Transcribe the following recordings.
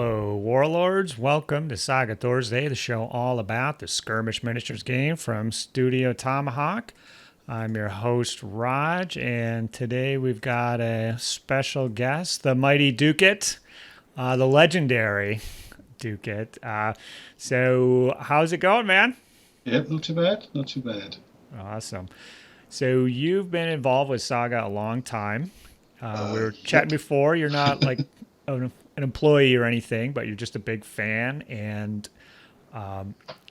Hello, Warlords. Welcome to Saga Thursday, the show all about the skirmish miniatures game from Studio Tomahawk. I'm your host, Rodge, and today we've got a special guest, the mighty Ducat, the legendary Ducat. So how's it going, man? Yep, not too bad, not too bad. Awesome. So you've been involved with Saga a long time. We were chatting Yep. before. You're not like an employee or anything, but you're just a big fan, and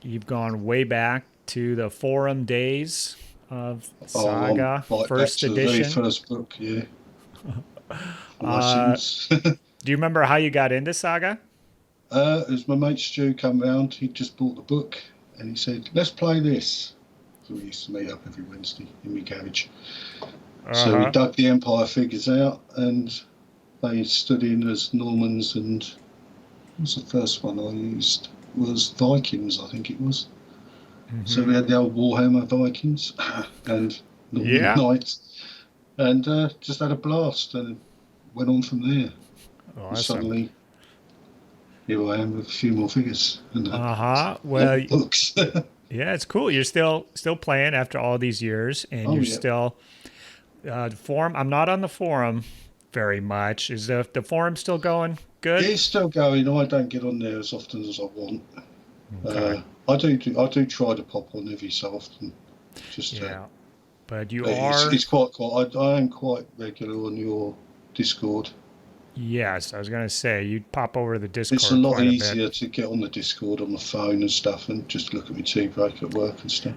you've gone way back to the forum days of Oh, I'm Saga right back First to the very Edition. first book, yeah. My Uh, sins. do you remember how you got into Saga? As my mate Stu come round, he just bought the book and he said, let's play this. So we used to meet up every Wednesday in my garage. Uh So we huh. dug the Empire figures out and they stood in as Normans, and what was the first one I used? Was Vikings, I think it was. So we Hmm. had the old Warhammer Vikings and Norman Yeah. Knights, and just had a blast and went on from there. And Awesome. suddenly, here I am with a few more figures and Uh huh. more Well, books. yeah, it's cool. You're still playing after all these years, and Oh you're yeah, still the forum. I'm not on the forum very much. Is the forum still going good? it's still going. I don't get on there as often as I want. Okay. I do try to pop on every so often, just Yeah, but you but it's are. it's quite. I am quite regular on your Discord. Yes, I was gonna say you'd pop over to the It's a Discord lot quite a bit. easier to get on the Discord on the phone and stuff, and just look at my tea break at work and stuff.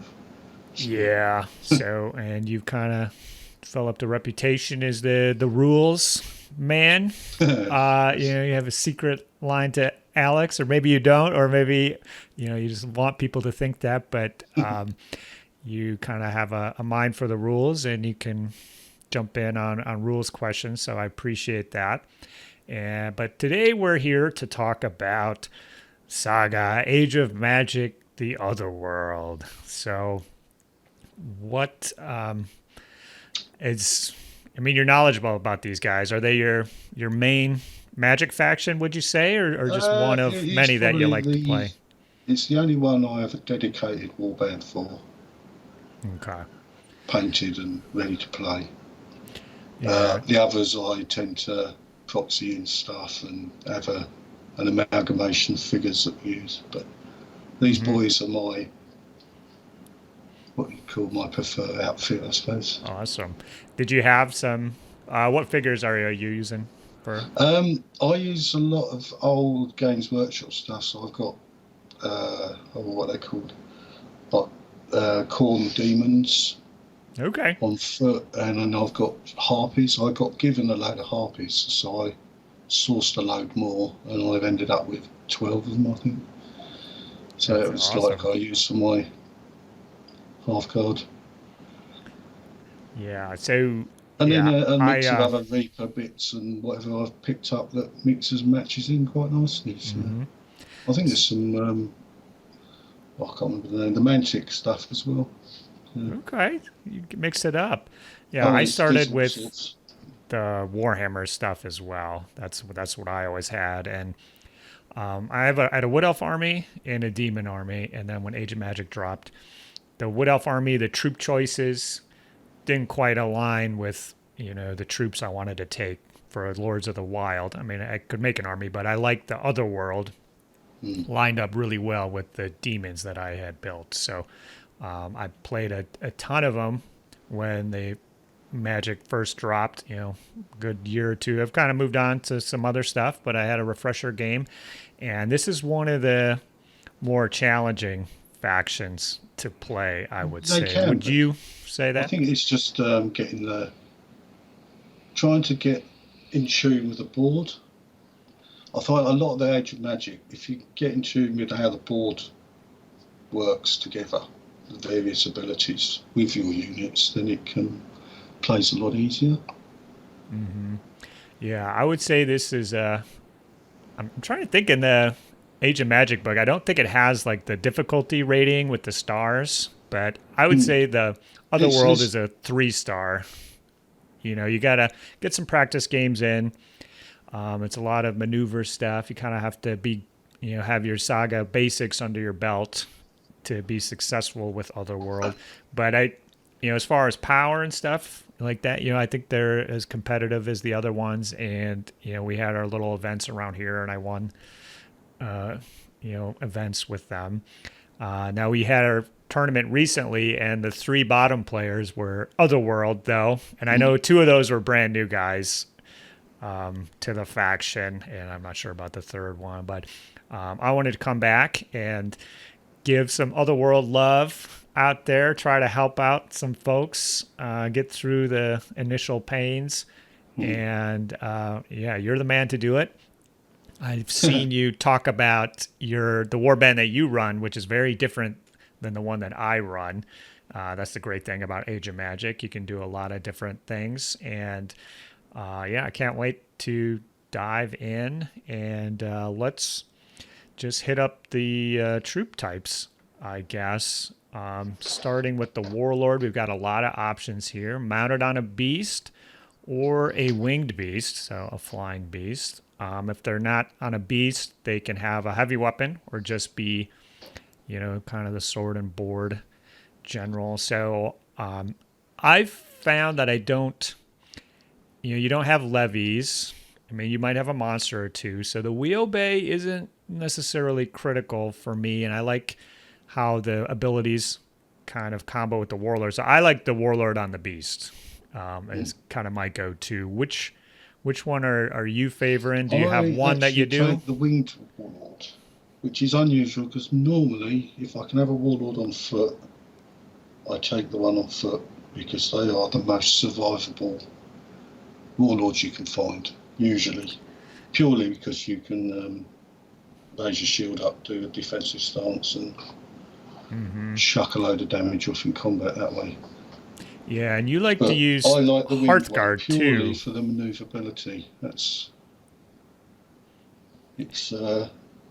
So, Yeah. So, and you've kind of developed a reputation as the rules man. You have a secret line to Alex, or maybe you don't, or maybe you just want people to think that, but you kind of have a mind for the rules, and you can jump in on rules questions. So I appreciate that. And but today we're here to talk about Saga Age of Magic: The Otherworld. So what is I mean, you're knowledgeable about these guys. Are they your main Magic faction, would you say, or just one of it's many that you probably like to play? it's the only one I have a dedicated warband for, Okay. painted and ready to play. Yeah. The others I tend to proxy and stuff and have an amalgamation of figures that we use. But these Hmm. boys are my what you call my preferred outfit, I suppose. Awesome. Did you have some? What figures are you using for? I use a lot of old Games Workshop stuff, so I've got what are they called, like corn demons Okay. on foot, and then I've got harpies. I got given a load of harpies, so I sourced a load more, and I've ended up with 12 of them, I think. So That's it was like awesome. I used for my half guard, Yeah. So and then yeah, a I mix of other Reaper bits and whatever I've picked up that mixes and matches in quite nicely. So mhm. I think there's some I can't remember the name, the Mantic stuff as well. Yeah. Okay. You can mix it up. Yeah, Oh, I there's started all with sorts. the Warhammer stuff as well. That's what I always had, and I had a Wood Elf army and a Demon army, and then when Age of Magic dropped, the Wood Elf army, the troop choices didn't quite align with the troops I wanted to take for Lords of the Wild. I mean, I could make an army, but I liked the Otherworld Mm. lined up really well with the demons that I had built. So I played a ton of them when the Magic first dropped. Good year or two. I've kind of moved on to some other stuff, but I had a refresher game, and this is one of the more challenging factions to play, I would They say. can Would be. you say I that? think it's just trying to get in tune with the board. I find a lot of the Age of Magic, if you get in tune with how the board works together, the various abilities with your units, then it can plays a lot easier. Hmm. Yeah, I would say this is. I'm trying to think in the Age of Magic book. I don't think it has like the difficulty rating with the stars, but I would Mm. say the It's, Otherworld is it's a 3 star. You gotta get some practice games in. It's a lot of maneuver stuff. You kind of have to be, have your Saga basics under your belt to be successful with Otherworld. But as far as power and stuff like that, I think they're as competitive as the other ones. And, we had our little events around here and I won, events with them. Now we had our tournament recently and the 3 bottom players were Otherworld though. And I know 2 of those were brand new guys to the faction, and I'm not sure about the third one, but I wanted to come back and give some Otherworld love out there, try to help out some folks, get through the initial pains, and you're the man to do it. I've seen you talk about the warband that you run, which is very different than the one that I run. That's the great thing about Age of Magic. You can do a lot of different things, and I can't wait to dive in, and let's just hit up the troop types, I guess. Starting with the Warlord, we've got a lot of options here. Mounted on a beast or a winged beast, so a flying beast. If they're not on a beast, they can have a heavy weapon or just be, kind of the sword and board general. So I've found that I don't, you don't have levies. I mean, you might have a monster or 2. So the wheel bay isn't necessarily critical for me. And I like how the abilities kind of combo with the Warlord. So I like the Warlord on the beast. Is kind of my go-to. Which one are you favoring? Do you have one that you do? I take the winged Warlord, which is unusual because normally if I can have a Warlord on foot, I take the one on foot because they are the most survivable Warlords you can find, usually. Purely because you can raise your shield up, do a defensive stance and chuck a load of damage off in combat that way. Yeah, and you like to use I like the Hearth Guard purely too. for the maneuverability. My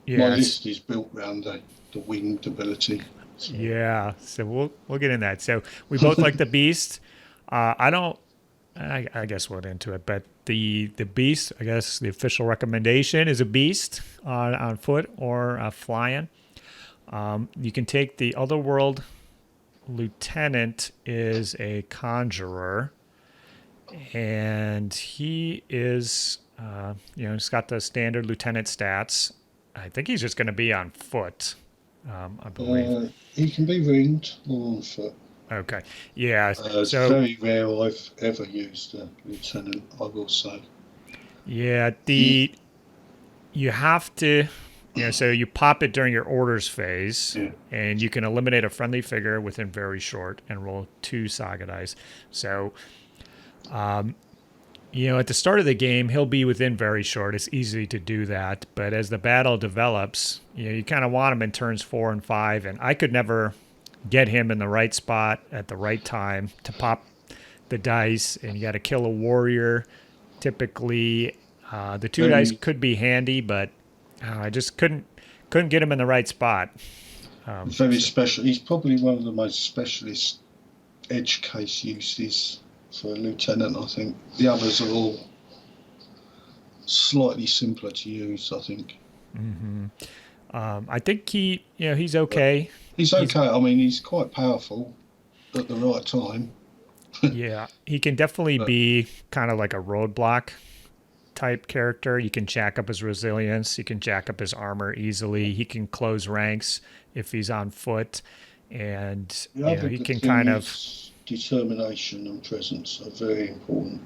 list is built around the winged ability. So. Yeah, so we'll get in that. So we both like the beast. I guess we'll get into it, but the beast, I guess the official recommendation is a beast on foot or flying. You can take the Otherworld Lieutenant is a conjurer, and he is, he's got the standard lieutenant stats. I think he's just going to be on foot, I believe. He can be ringed or on foot. Okay, yeah. It's very rare I've ever used a lieutenant, I will say. Yeah, you have to... so you pop it during your orders phase, and you can eliminate a friendly figure within very short and roll 2 Saga dice. So, at the start of the game, he'll be within very short. It's easy to do that. But as the battle develops, you kind of want him in turns 4 and 5. And I could never get him in the right spot at the right time to pop the dice. And you got to kill a warrior. Typically, the 2 dice could be handy, but I just couldn't get him in the right spot. Very special. He's probably one of the most specialist edge case uses for a lieutenant, I think. The others are all slightly simpler to use, I think. I think he's okay. He's okay. I mean, he's quite powerful at the right time. Yeah, he can definitely be kind of like a roadblock type character. You can jack up his resilience. You can jack up his armor easily. He can close ranks if he's on foot, and he can kind of determination and presence are very important.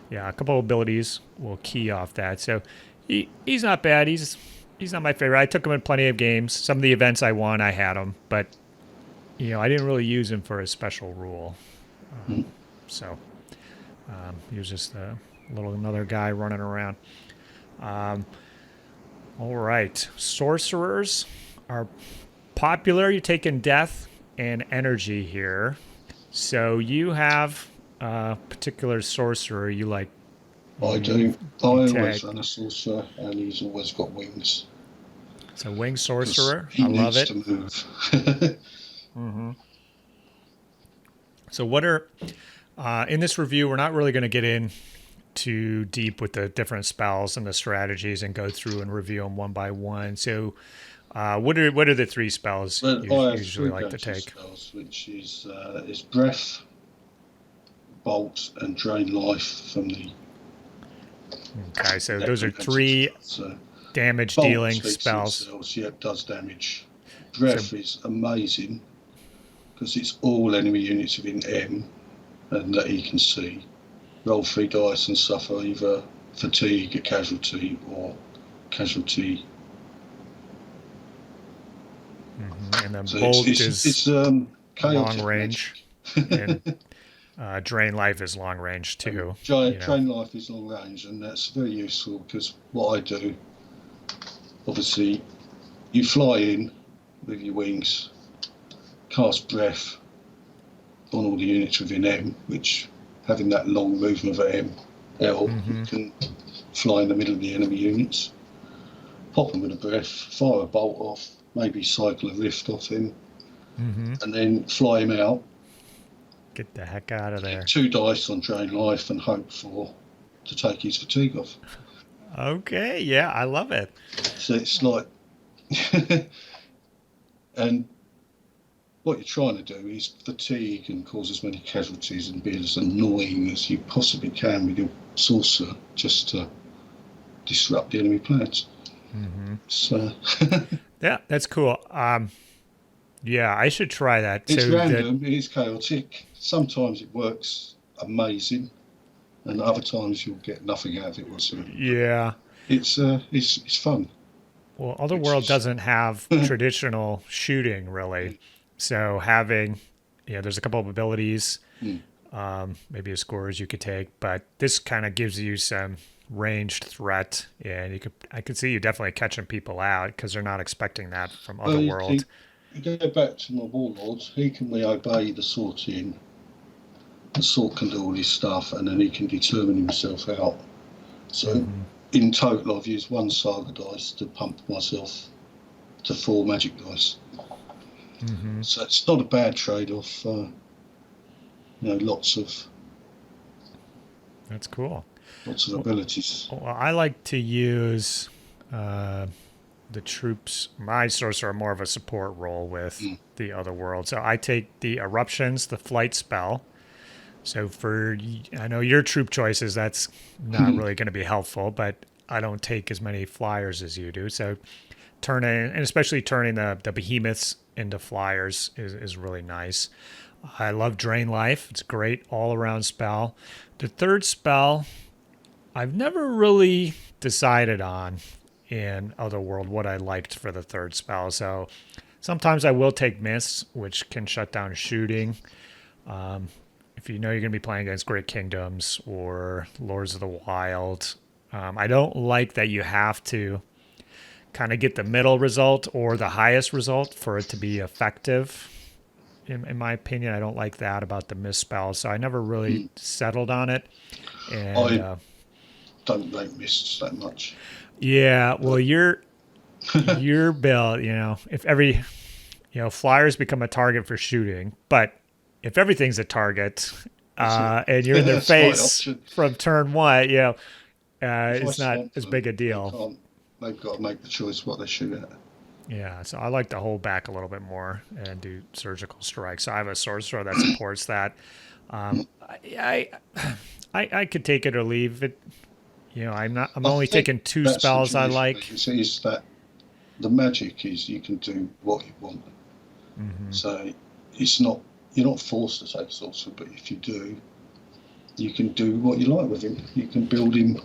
Yeah, a couple of abilities will key off that. So he's not bad. He's not my favorite. I took him in plenty of games. Some of the events I won, I had him, but I didn't really use him for a special rule. So he was just another guy running around. All right, sorcerers are popular. You're taking death and energy here. So you have a particular sorcerer you like. I do. I always run a sorcerer, and he's always got wings. So wing sorcerer, I love it. He needs to move. So what are in this review? We're not really going to get in too deep with the different spells and the strategies and go through and review them one by one. So, what are the 3 spells Well, you I have usually 3 like to go-to take? spells, which is Breath, Bolt, and Drain Life from the Okay, so those are 3 stuff. So damage Bolt dealing speaks spells. itself, yeah, it does damage. So, Breath is amazing because it's all enemy units within M and that he can see. Roll 3 dice and suffer either fatigue, a casualty, or casualty. and then So bolt it's long chaotic range, and drain life is long range too. Drain life is long range, and that's very useful because what I do, obviously, you fly in with your wings, cast breath on all the units within M, which having that long movement of M, L, you can fly in the middle of the enemy units, pop them with a breath, fire a bolt off, maybe cycle a rift off him, and then fly him out. Get the heck out of there. 2 dice on drain life and hope to take his fatigue off. Okay, yeah, I love it. So it's like, and what you're trying to do is fatigue and cause as many casualties and be as annoying as you possibly can with your sorcerer, just to disrupt the enemy plans. So yeah, that's cool. Yeah, I should try that. It's random, it is chaotic. Sometimes it works amazing, and other times you'll get nothing out of it whatsoever. Yeah. It's fun. Well, Otherworld doesn't have traditional shooting, really. So having, there's a couple of abilities, maybe a scores you could take, but this kind of gives you some ranged threat, and I could see you definitely catching people out because they're not expecting that from Otherworld. You go back to my Warlord, he can obey the sort in. The sort can do all his stuff, and then he can determine himself out. So in total, I've used 1 Saga dice to pump myself to 4 magic dice. So it's not a bad trade-off. Lots of. That's cool. Lots of abilities. Well, I like to use the troops. My sorcerer are more of a support role with the Otherworld. So I take the eruptions, the flight spell. So I know your troop choices, that's not really going to be helpful, but I don't take as many flyers as you do. So and especially turning the behemoths into flyers is really nice. I love Drain Life. It's a great all-around spell. The 3rd spell, I've never really decided on in Otherworld what I liked for the 3rd spell. So sometimes I will take Mists, which can shut down shooting. If you know you're going to be playing against Great Kingdoms or Lords of the Wild, I don't like that you have to kind of get the middle result or the highest result for it to be effective. In my opinion, I don't like that about the Mist spell, so I never really settled on it. And I don't like Mists that much. Yeah, well, your build, if every, flyers become a target for shooting, but if everything's a target and you're in their face from turn 1, it's not as big a deal. They've got to make the choice what they shoot at. Yeah, so I like to hold back a little bit more and do surgical strikes. So I have a sorcerer that supports that. I could take it or leave it. I'm only taking 2 spells I like. Is that the magic is you can do what you want. So you're not forced to take sorcerer, but if you do, you can do what you like with him. You can build him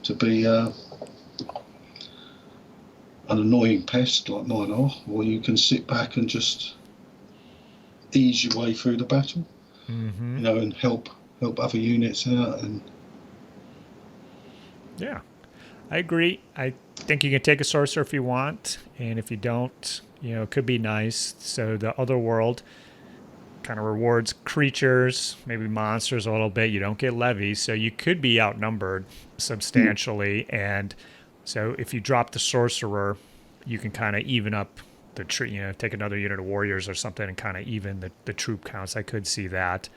to be an annoying pest like mine are, or you can sit back and just ease your way through the battle, and help other units out. And yeah, I agree. I think you can take a sorcerer if you want, and if you don't, it could be nice. So the Otherworld kind of rewards creatures, maybe monsters a little bit. You don't get levies, so you could be outnumbered substantially. And so if you drop the sorcerer, you can kind of even up the take another unit of warriors or something and kind of even the troop counts. I could see that.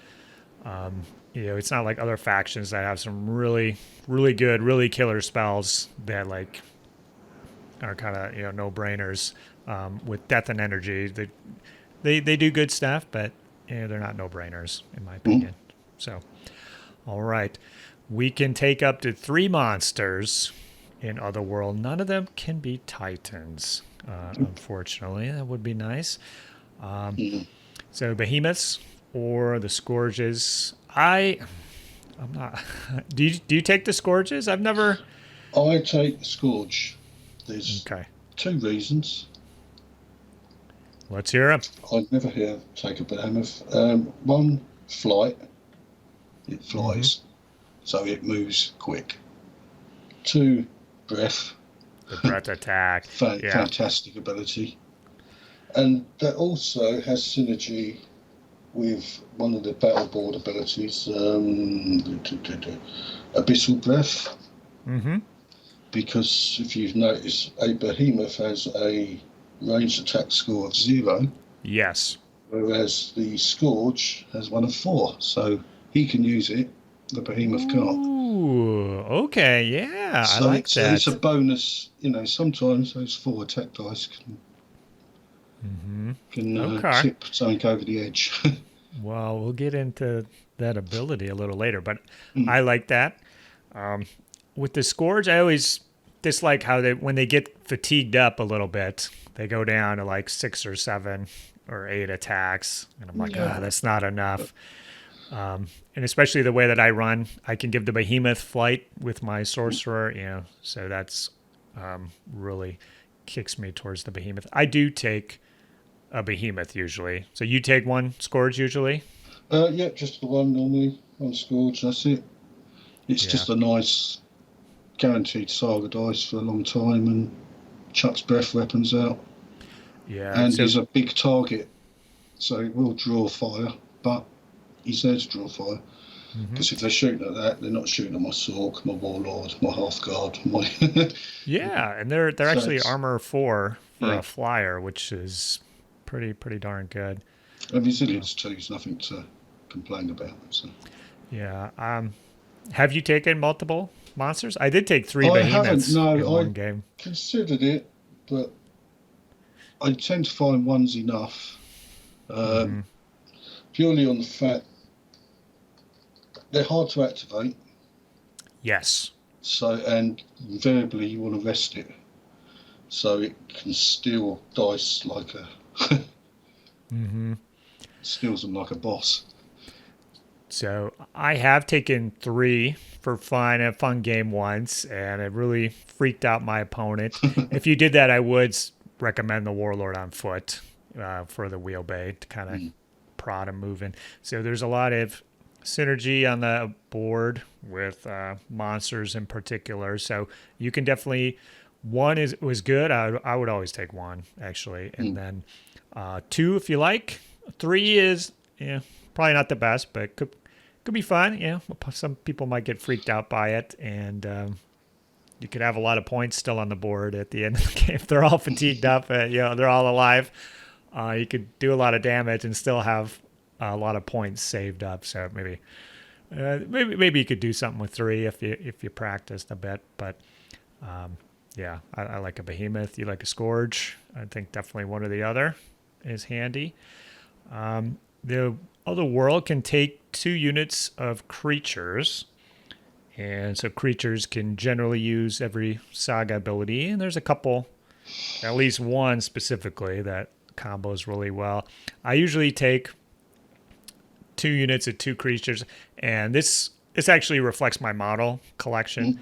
It's not like other factions that have some really, really good, really killer spells that like are kind of no brainers. With death and energy, they do good stuff, but they're not no brainers in my opinion. So, all right, we can take up to 3 monsters in Otherworld. None of them can be Titans, unfortunately. That would be nice. So behemoths or the scourges. I'm not. Do you take the scourges? I've never. I take the scourge. There's Okay. 2 reasons. Let's hear them. I'd never take a behemoth. One, flight. It flies, so it moves quick. 2, breath. The breath attack. Fantastic ability. And that also has synergy with one of the battle board abilities, Abyssal Breath. Because if you've noticed, a behemoth has a ranged attack score of 0. Yes. Whereas the scourge has one of 4. So he can use it, the behemoth can't. Ooh, okay, yeah, So I like that. It's a bonus, sometimes those 4 attack dice can tip something over the edge. Well, we'll get into that ability a little later, but I like that. With the Scourge, I always dislike how when they get fatigued up a little bit, they go down to like 6 or 7 or 8 attacks, and I'm like, that's not enough. And especially the way that I run, I can give the behemoth flight with my sorcerer, so that's really kicks me towards the behemoth. I do take a behemoth usually. So you take one scourge usually? Yeah, just the one normally, one scourge, that's it. It's just a nice guaranteed saga dice for a long time and chucks breath weapons out. Yeah. And he's a big target, so he will draw fire, but he's there to draw fire. Because if they're shooting at that, they're not shooting at my Sork, my Warlord, my Hearth Guard. Yeah, and they're so actually armor 4 for a flyer, which is pretty darn good. And resilience too is nothing to complain about. So. Yeah. Have you taken multiple monsters? I did take 3 behemoths in one game. I considered it, but I tend to find one's enough. Purely on the fact they're hard to activate. Yes. So, and invariably you want to rest it, so it can steal dice like a. Steals them like a boss. So I have taken 3 for fun, a fun game once, and it really freaked out my opponent. If you did that, I would recommend the Warlord on foot for the wheelbait to kind of prod him moving. So there's a lot of synergy on the board with monsters in particular. So you can definitely, 1 was good. I would always take 1 actually, and then 2 if you like. 3 is probably not the best, but could be fun. Some people might get freaked out by it, and you could have a lot of points still on the board at the end of the game. If they're all fatigued up, they're all alive. You could do a lot of damage and still have a lot of points saved up. So maybe you could do something with 3 if you practiced a bit. But I like a behemoth. You like a scourge. I think definitely one or the other is handy. The Otherworld can take 2 units of creatures, and so creatures can generally use every saga ability, and there's a couple, at least 1 specifically, that combos really well. I usually take 2 units of 2 creatures, and this actually reflects my model collection.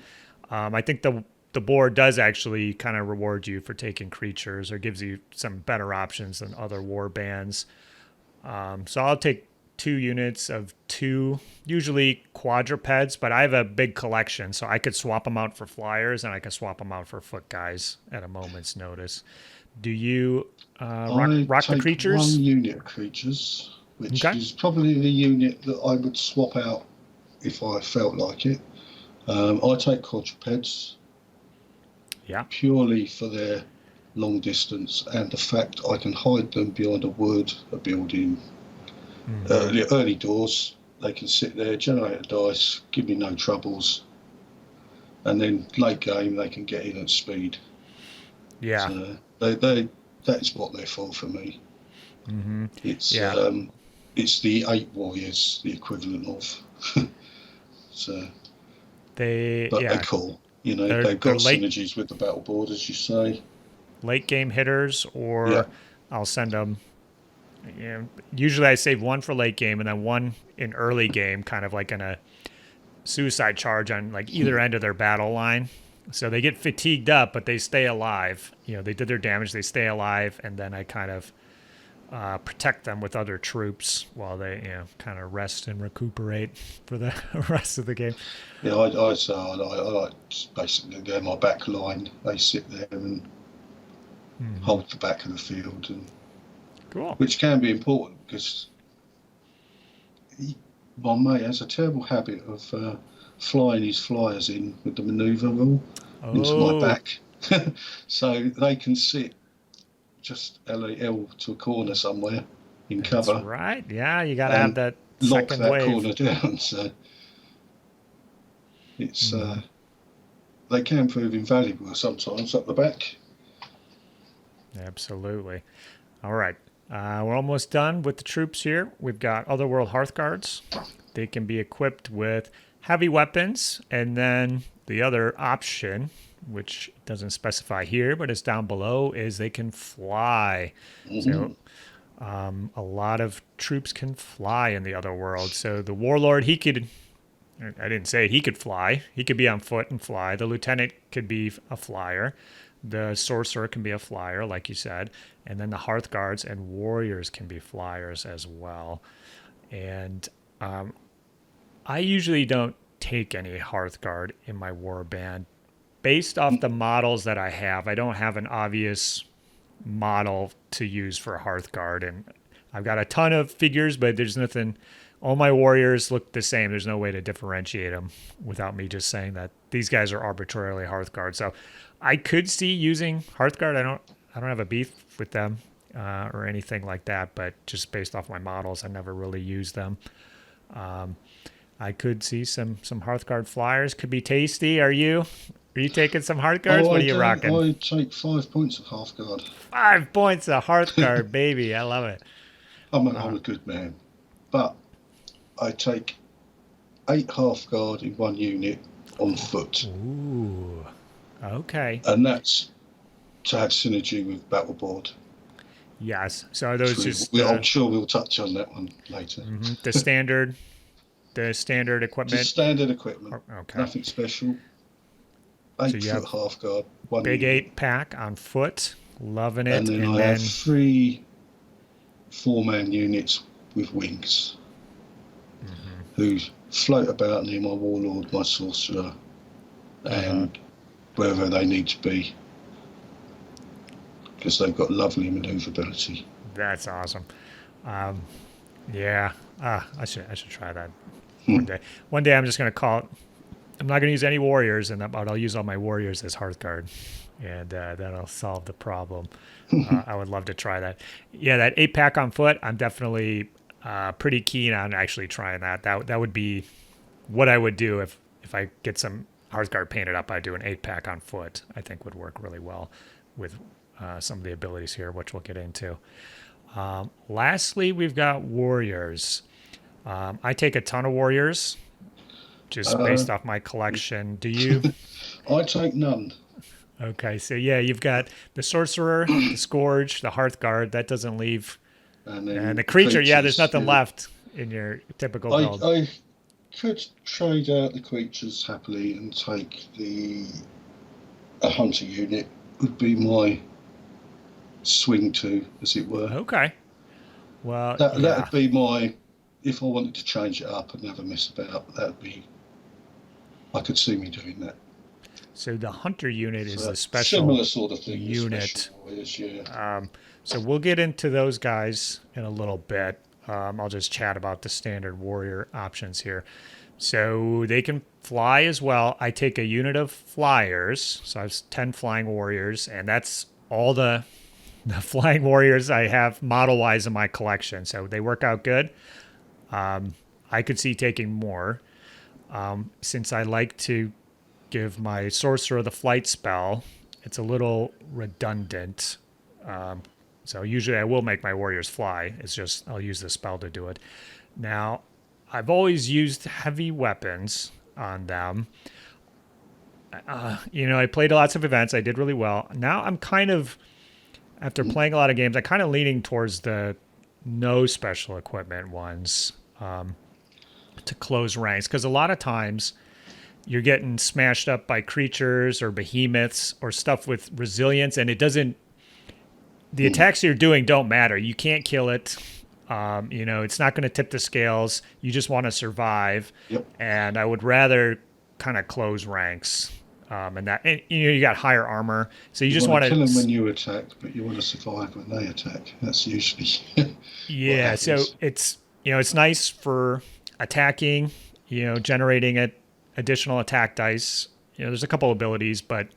I think the board does actually kind of reward you for taking creatures, or gives you some better options than other war bands. So I'll take 2 units of 2, usually quadrupeds, but I have a big collection, so I could swap them out for flyers, and I could swap them out for foot guys at a moment's notice. Do you rock the creatures? 1 unit of creatures, which is probably the unit that I would swap out if I felt like it. I take quadrupeds. Yeah. Purely for their long distance and the fact I can hide them behind a wood, a building, early doors, they can sit there, generate a dice, give me no troubles, and then late game they can get in at speed. Yeah. So that's what they're for me. Mm-hmm. It's Yeah. it's the 8 warriors, the equivalent of. So, but they're cool. You know, they've got synergies with the battle board, as you say. Late game hitters, or I'll send them. You know, usually I save one for late game and then one in early game, kind of like in a suicide charge on like either end of their battle line. So they get fatigued up, but they stay alive. You know, they did their damage, they stay alive, and then I kind of protect them with other troops while they, you know, kind of rest and recuperate for the rest of the game. Yeah, I like basically they're my back line. They sit there and hold the back of the field, and cool. Which can be important because my mate has a terrible habit of flying his flyers in with the manoeuvre rule into my back, so they can sit just L to a corner somewhere in cover. That's right. Yeah, you got to have that lock second that wave. corner down. So it's they can prove invaluable sometimes up the back. Absolutely. All right. We're almost done with the troops here. We've got Otherworld Hearth Guards. They can be equipped with heavy weapons, and then the other option, which doesn't specify here, but it's down below, is they can fly. So a lot of troops can fly in the Otherworld. So the Warlord, I didn't say he could fly. He could be on foot and fly. The Lieutenant could be a flyer. The Sorcerer can be a flyer, like you said. And then the Hearth Guards and Warriors can be flyers as well. And I usually don't take any Hearth Guard in my war band. Based off the models that I have, I don't have an obvious model to use for a Hearth Guard. And I've got a ton of figures, but there's nothing. All my warriors look the same. There's no way to differentiate them without me just saying that these guys are arbitrarily Hearth Guard. So I could see using Hearth Guard. I don't have a beef with them or anything like that, but just based off my models, I never really used them. I could see some Hearth Guard flyers. Could be tasty. Are you taking some Hearth Guards? What are you rocking? I take 5 points of Hearth Guard. 5 points of Hearth Guard, baby. I love it. I'm a good man. But I take 8 Hearth Guard in one unit on foot. Ooh. Okay. And that's to have synergy with battle board. Yes. So are those I'm sure we'll touch on that one later. Mm-hmm. The standard equipment. Just standard equipment. Okay. Nothing special. 8-foot Hearth Guard. One big unit. 8-pack on foot. Loving it. And then I have 3 4-man units with wings who float about near my Warlord, my Sorcerer, and wherever they need to be, because they've got lovely maneuverability. That's awesome. Yeah, I should try that one day. One day I'm just going to call it. I'm not going to use any warriors, but I'll use all my warriors as Hearth Guard, and that'll solve the problem. I would love to try that. Yeah, that 8-pack on foot, I'm definitely pretty keen on actually trying that. That would be what I would do if I get some Hearth Guard painted up. I'd do an 8-pack on foot. I think would work really well with some of the abilities here, which we'll get into. Lastly, we've got warriors. I take a ton of warriors just based off my collection. Do you? I take none. Okay, so yeah, you've got the Sorcerer, the Scourge, the Hearth Guard. That doesn't leave. And the creature, there's nothing left in your typical build. I could trade out the creatures happily and take a hunter unit. Would be my swing to, as it were. Okay. Well, that'd be my. If I wanted to change it up and have a mess about, that'd be. I could see me doing that. So the hunter unit is a special similar sort of thing. Unit. Yeah. So we'll get into those guys in a little bit. I'll just chat about the standard warrior options here. So they can fly as well. I take a unit of flyers. So I have 10 flying warriors, and that's all the flying warriors I have model-wise in my collection. So they work out good. I could see taking more. Since I like to give my sorcerer the flight spell, it's a little redundant. So usually I will make my warriors fly. It's just I'll use the spell to do it. Now, I've always used heavy weapons on them. I played lots of events. I did really well. Now I'm kind of, after playing a lot of games, I'm kind of leaning towards the no special equipment ones to close ranks. Because a lot of times you're getting smashed up by creatures or behemoths or stuff with resilience, and it doesn't, the attacks you're doing don't matter. You can't kill it. It's not going to tip the scales. You just want to survive. Yep. And I would rather kind of close ranks. You got higher armor, so you just want to kill them when you attack, but you want to survive when they attack. That's usually yeah. So it's nice for attacking. Generating additional attack dice. There's a couple abilities, but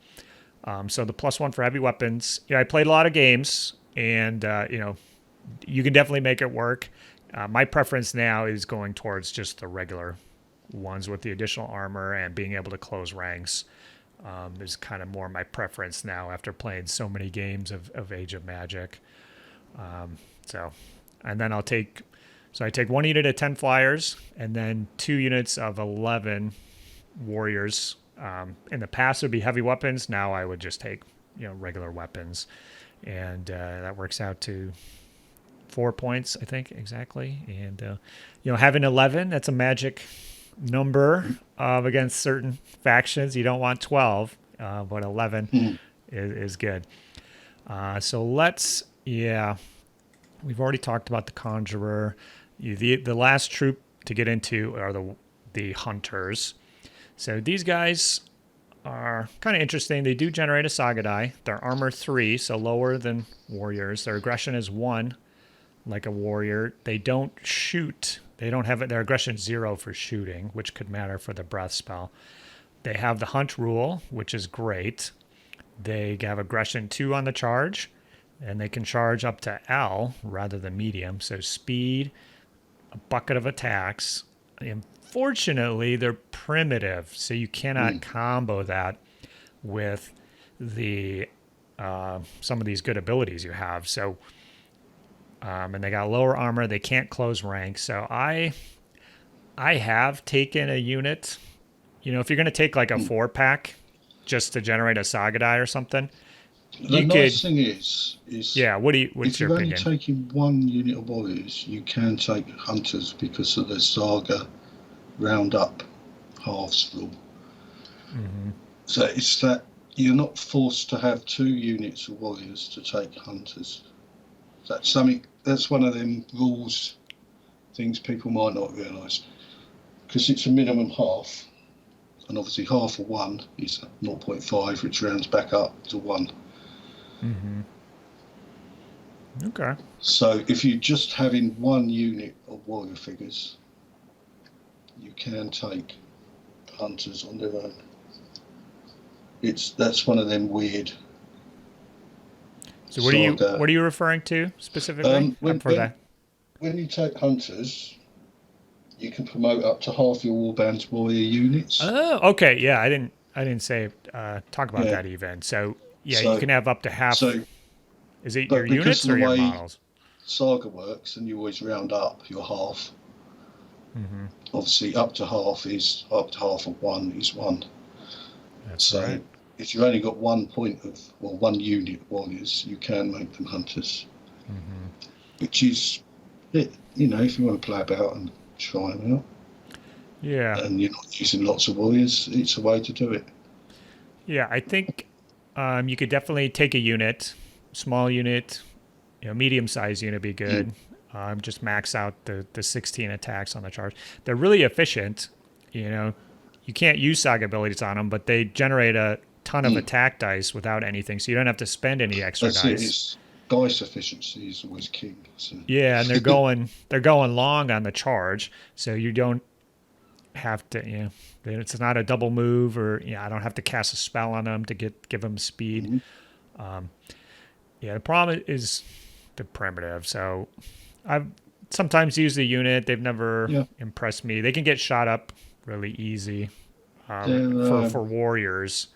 so the +1 for heavy weapons. I played a lot of games, and you can definitely make it work. My preference now is going towards just the regular ones with the additional armor and being able to close ranks. Is kind of more my preference now after playing so many games of Age of Magic. And then I take 1 unit of 10 flyers and then 2 units of 11 warriors. In the past it would be heavy weapons. Now I would just take regular weapons, and that works out to 4 points, I think, exactly. And having 11, that's a magic number against certain factions. You don't want 12, but 11 is good. So we've already talked about the Conjurer. The last troop to get into are the Hunters. So these guys are kind of interesting. They do generate a Saga die. They're armor 3, so lower than warriors. Their aggression is 1, like a warrior. They don't shoot. They don't have their aggression 0 for shooting, which could matter for the breath spell. They have the hunt rule, which is great. They have aggression 2 on the charge, and they can charge up to L rather than medium. So speed, a bucket of attacks. Unfortunately, they're primitive, so you cannot combo that with the some of these good abilities you have. So. And they got lower armor. They can't close ranks. So I have taken a unit. If you're going to take like a 4-pack just to generate a Saga die or something, the nice thing is yeah. What's your opinion? If you're only taking 1 unit of warriors, you can take hunters because of the Saga roundup halves rule. So it's that you're not forced to have 2 units of warriors to take hunters. That's one of them rules, things people might not realise, because it's a minimum half, and obviously half of 1 is 0.5, which rounds back up to 1. Okay. So if you're just having 1 unit of warrior figures, you can take hunters on their own. That's one of them weird. So what are you referring to specifically? When you take hunters, you can promote up to half your warband's warrior units. Oh, okay. Yeah, I didn't say talk about that even. So you can have up to half. So, is it your units or your models? Saga works, and you always round up your half. Obviously, up to half of 1 is 1. That's right. If you've only got 1 unit warriors, you can make them hunters. Which is, if you want to play about and try them out. Yeah. And you're not using lots of warriors, it's a way to do it. Yeah, I think you could definitely take a unit, small unit, medium-sized unit would be good. Just max out the 16 attacks on the charge. They're really efficient. You can't use Saga abilities on them, but they generate a ton of attack dice without anything, so you don't have to spend any extra dice. Dice efficiency is always king. So. Yeah, and they're going long on the charge, so you don't have to. It's not a double move, or I don't have to cast a spell on them to give them speed. The problem is the primitive. So I've sometimes use the unit. They've never Yeah. impressed me. They can get shot up really easy They're, for warriors.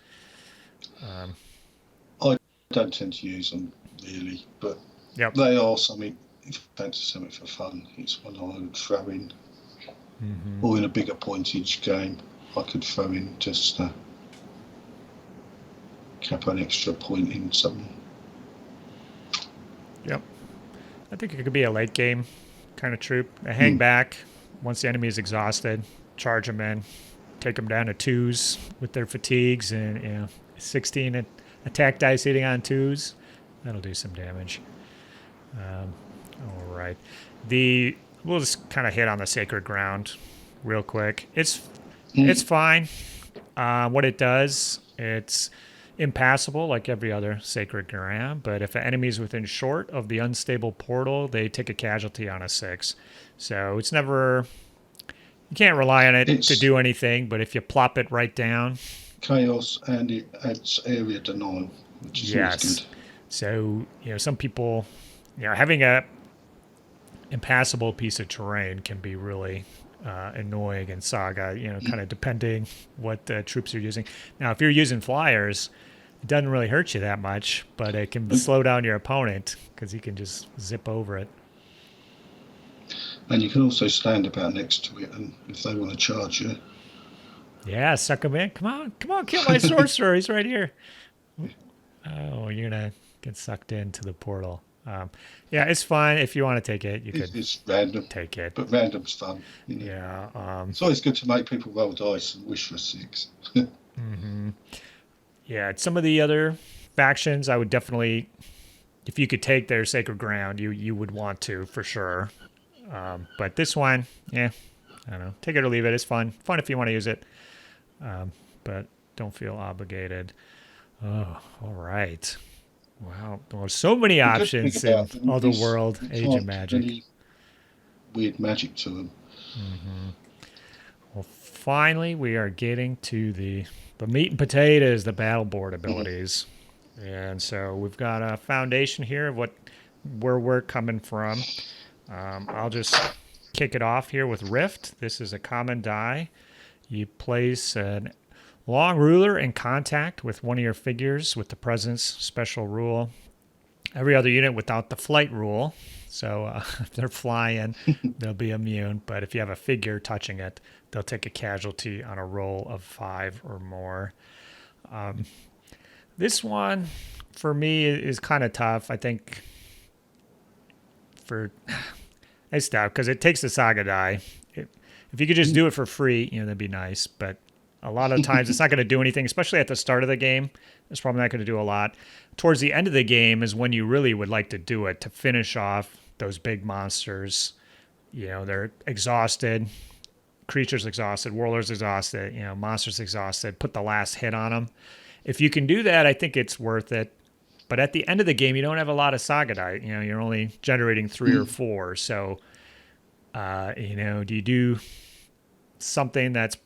I don't tend to use them really, but Yep. they are something. If you fancy something for fun, it's one I would throw in. Or in a bigger pointage game, I could throw in just cap an extra point in something. Yep. I think it could be a late game kind of troop. They hang back once the enemy is exhausted, charge them in, take them down to 2s with their fatigues, and 16 attack dice hitting on 2s. That'll do some damage. All right. We'll just kind of hit on the sacred ground real quick. It's fine. What it does, it's impassable like every other sacred ground, but if an enemy is within short of the unstable portal, they take a casualty on a 6. So it's never, you can't rely on it to do anything, but if you plop it right down. Chaos, and it adds area denial, which is always good. So, some people, having a impassable piece of terrain can be really annoying in Saga, kind of depending what troops you're using. Now, if you're using flyers, it doesn't really hurt you that much, but it can slow down your opponent because he can just zip over it. And you can also stand about next to it, and if they want to charge you. Yeah, suck him in. Come on, kill my sorcerer. He's right here. Oh, you're going to get sucked into the portal. Yeah, it's fine. If you want to take it, you could. It's random. Take it. But random's fun. Yeah. It's always good to make people roll dice and wish for 6. Yeah, some of the other factions, I would definitely, if you could take their sacred ground, you would want to for sure. But this one, I don't know. Take it or leave it. It's fun. Fun if you want to use it. But don't feel obligated. Oh, all right. Wow. Well, so many options in Otherworld, Age of Magic. Really weird magic to them. Well, finally, we are getting to the meat and potatoes, the battle board abilities. And so we've got a foundation here of where we're coming from. I'll just kick it off here with Rift. This is a common die. You place a long ruler in contact with one of your figures with the presence special rule. Every other unit without the flight rule. So if they're flying, they'll be immune. But if you have a figure touching it, they'll take a casualty on a roll of 5 or more. This one, for me, is kind of tough. I think it's tough because it takes the Saga die. If you could just do it for free, that'd be nice. But a lot of times it's not going to do anything, especially at the start of the game. It's probably not going to do a lot. Towards the end of the game is when you really would like to do it to finish off those big monsters. They're exhausted. Creatures exhausted. Warlords exhausted. Monsters exhausted. Put the last hit on them. If you can do that, I think it's worth it. But at the end of the game, you don't have a lot of Saga die. You're only generating 3 or 4. So, do you do something that's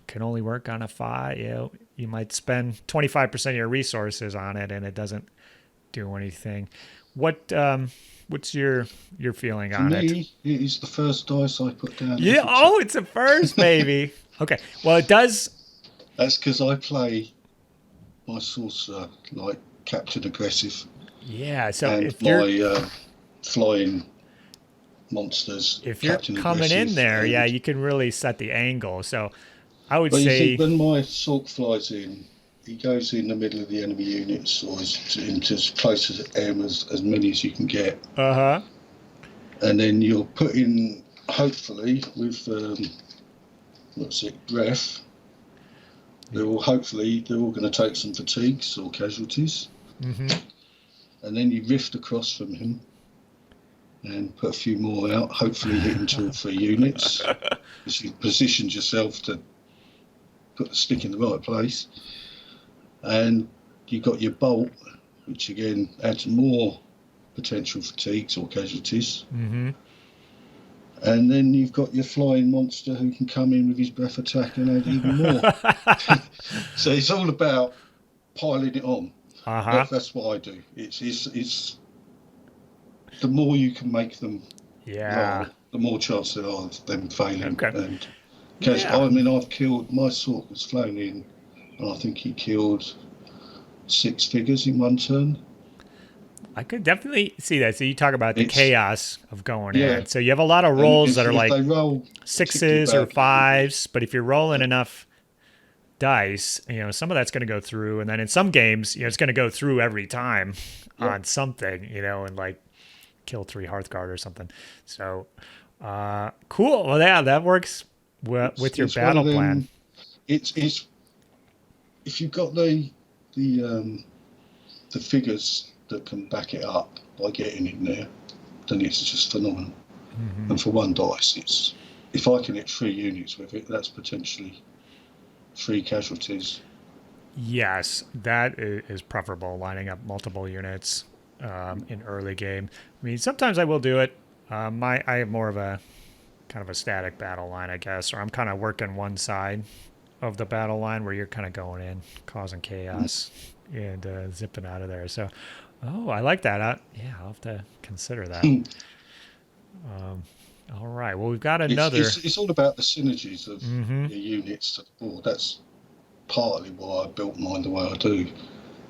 can only work on a 5? You might spend 25% of your resources on it, and it doesn't do anything. What's your feeling on it? For me, it is the first dice I put down. Yeah. Oh, it's a first, baby. Okay. Well, it does. That's because I play my sorcerer like Captain Aggressive. Yeah. So and if you're my flying monsters. If you're coming in there, you can really set the angle. So I would say when my Sork flies in, he goes in the middle of the enemy units, or into as close as as many as you can get. And then you'll put in, hopefully, with breath. They're all going to take some fatigues or casualties. And then you rift across from him and put a few more out, hopefully hitting 2 or 3 units. Because you've positioned yourself to put the stick in the right place. And you've got your bolt, which again adds more potential fatigues or casualties. And then you've got your flying monster who can come in with his breath attack and add even more. So it's all about piling it on. That's what I do. It's the more you can make them Yeah. the more chance there are of them failing. Okay. And Yeah. I mean, I've killed, my Sork was flown in, and I think he killed 6 figures in one turn. I could definitely see that. So you talk about the chaos of going Yeah. in. So you have a lot of And rolls that are if like they roll 6s or badly, 5s, but if you're rolling enough dice, some of that's going to go through, and then in some games, it's going to go through every time on something, and like kill 3 Hearth Guard or something. So cool. Well, yeah, that works with your battle plan. It's if you've got the figures that can back it up by getting in there, then it's just phenomenal. Mm-hmm. And for 1 dice, if I can hit 3 units with it, that's potentially 3 casualties. Yes, that is preferable, lining up multiple units in early game. I mean, sometimes I will do it. I have more of a kind of a static battle line, I guess, or I'm kind of working one side of the battle line where you're kind of going in, causing chaos and zipping out of there. So, I like that. I'll have to consider that. All right. Well, we've got another. It's all about the synergies of your units to the board. That's partly why I built mine the way I do,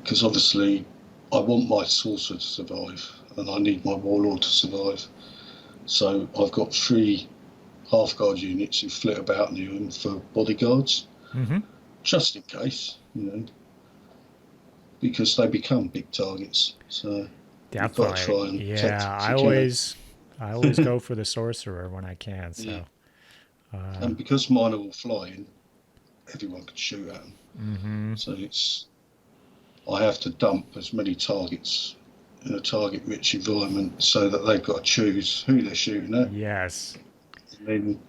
because obviously I want my sorcerer to survive and I need my warlord to survive. So I've got 3 Hearth Guard units who flit about new for bodyguards, just in case, because they become big targets. So definitely, you've got to try and protect I always go for the sorcerer when I can. So, and because mine are all flying, everyone can shoot at them. So I have to dump as many targets in a target-rich environment so that they've got to choose who they're shooting at. Yes. And then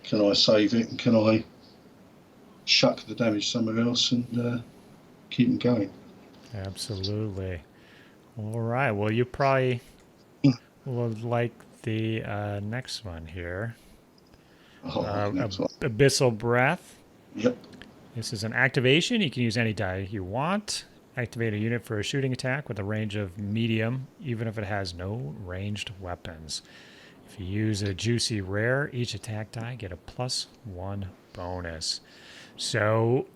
can I save it and can I shuck the damage somewhere else and keep them going? Absolutely. All right. Well, you probably will like the next one here. Next one. Abyssal Breath. Yep. This is an activation. You can use any die you want. Activate a unit for a shooting attack with a range of medium, even if it has no ranged weapons. If you use a juicy rare, each attack die get a +1 bonus. So,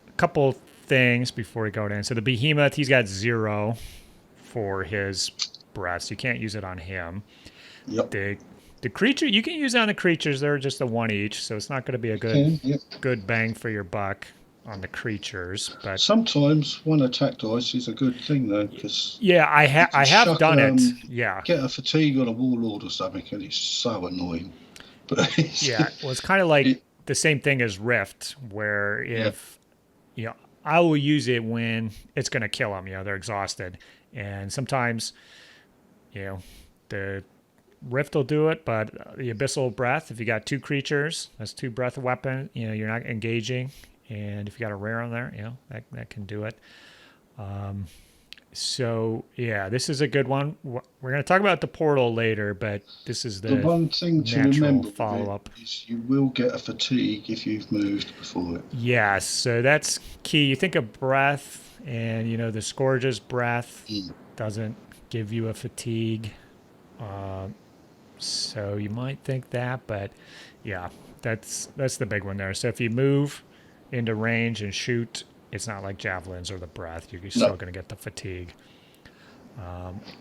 a couple things before we go in. So the Behemoth, he's got 0 for his breath. You can't use it on him. Yep. The creature, you can use it on the creatures. They're just a 1 each, so it's not going to be a good bang for your buck on the creatures. But sometimes 1 attack dice is a good thing, though, because I have done it. Yeah, get a fatigue on a warlord or something, and it's so annoying. But it's kind of like the same thing as Rift, where if I will use it when it's going to kill them. They're exhausted, and sometimes the Rift will do it, but the Abyssal Breath, if you got 2 creatures, that's 2 breath weapon, you're not engaging. And if you got a rare on there, that can do it. So, this is a good one. We're going to talk about the portal later, but this is the one thing to remember follow-up. Is you will get a fatigue if you've moved before it. Yes, so that's key. You think of breath, and, the Scourge's breath doesn't give you a fatigue. So you might think that, but that's the big one there. So if you move into range and shoot, it's not like javelins or the breath. You're still going to get the fatigue.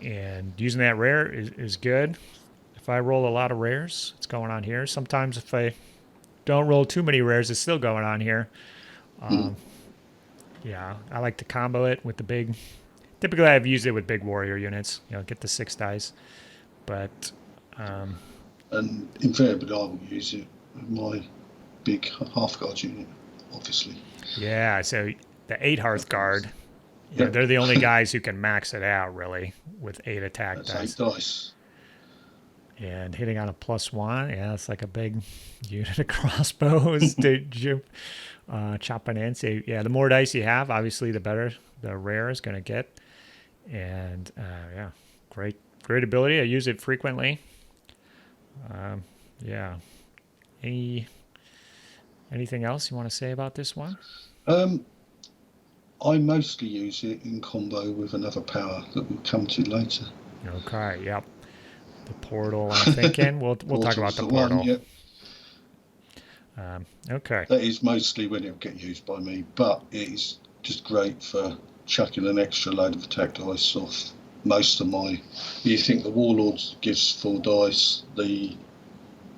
And using that rare is good. If I roll a lot of rares, it's going on here. Sometimes if I don't roll too many rares, it's still going on here. I like to combo it with the big. Typically, I've used it with big warrior units. Get the 6 dice. But and invariably, I will use it with my big Hearth Guard unit, obviously. Yeah, so the 8 Hearth Guard, they're the only guys who can max it out, really, with 8 attack dice. 8 dice. And hitting on a +1, it's like a big unit of crossbows to chopping in. So, the more dice you have, obviously, the better the rare is going to get. And, great ability. I use it frequently. Anything else you want to say about this one? I mostly use it in combo with another power that we'll come to later. Okay, yep. The portal, I'm thinking. We'll talk about Portal's the one, portal. yeah. Okay. That is mostly when it'll get used by me, but it is just great for chucking an extra load of attack dice off most of my. You think the Warlord gives 4 dice, the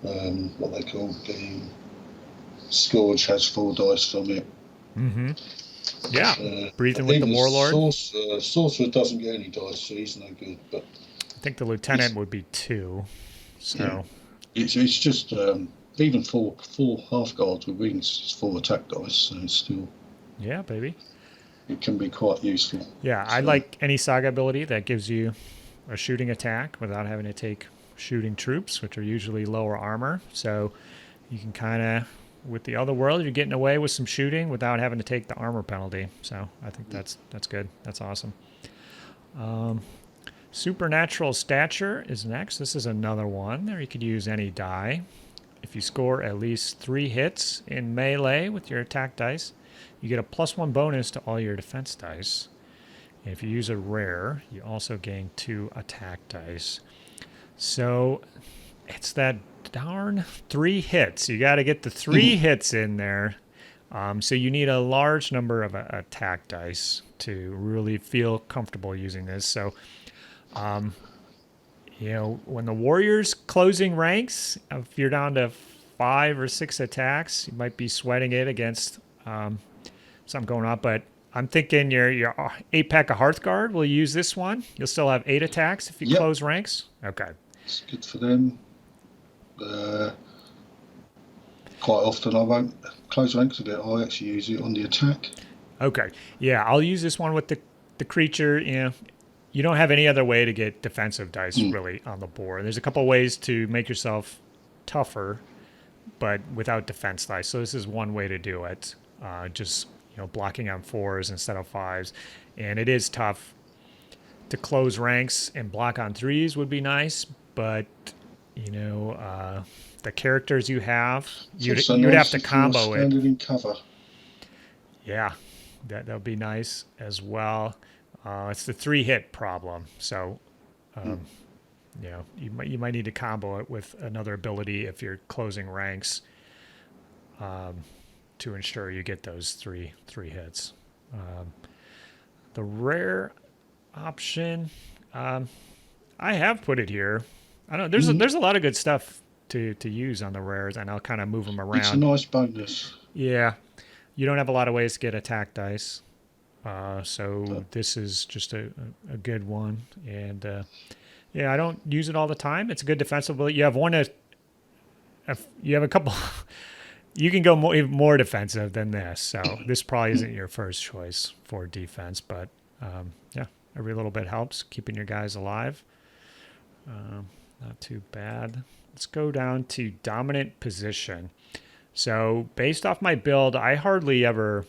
what they call the Scourge has 4 dice from it. Mm-hmm. Yeah, breathing with the Even Warlord. Sorcerer doesn't get any dice, so he's no good. But I think the Lieutenant would be 2. So yeah, it's just even four half guards with wings is 4 attack dice, so it's still yeah, baby. it can be quite useful. Yeah, I like any Saga ability that gives you a shooting attack without having to take shooting troops, which are usually lower armor. So you can kind of, with the Otherworld, you're getting away with some shooting without having to take the armor penalty. So I think that's good. That's awesome. Supernatural Stature is next. This is another one. There you could use any die. If you score at least 3 hits in melee with your attack dice, you get a +1 bonus to all your defense dice. And if you use a rare, you also gain 2 attack dice. So it's that darn 3 hits. You got to get the 3 hits in there. So you need a large number of attack dice to really feel comfortable using this. So, when the Warriors closing ranks, if you're down to 5 or 6 attacks, you might be sweating it against something going on. But I'm thinking your 8-pack of Hearth Guard will use this one. You'll still have 8 attacks if you close ranks. Okay. It's good for them. Quite often I won't close ranks a bit. I actually use it on the attack. Okay. Yeah, I'll use this one with the creature. You don't have any other way to get defensive dice really on the board. There's a couple ways to make yourself tougher, but without defense dice. So this is one way to do it. Just blocking on 4s instead of 5s, and it is tough to close ranks and block on 3s would be nice, but the characters you have, you'd have to combo it. Standing in cover. Yeah, that would be nice as well. It's the 3-hit problem, so you might need to combo it with another ability if you're closing ranks to ensure you get those three hits. The rare option, I have put it here. I don't. There's a lot of good stuff to use on the rares, and I'll kind of move them around. It's a nice bonus. Yeah, you don't have a lot of ways to get attack dice. So this is just a good one, and I don't use it all the time. It's a good defensive ability. You have you have a couple. You can go more defensive than this, so this probably isn't your first choice for defense, but every little bit helps keeping your guys alive. Not too bad. Let's go down to dominant position. So based off my build, I hardly ever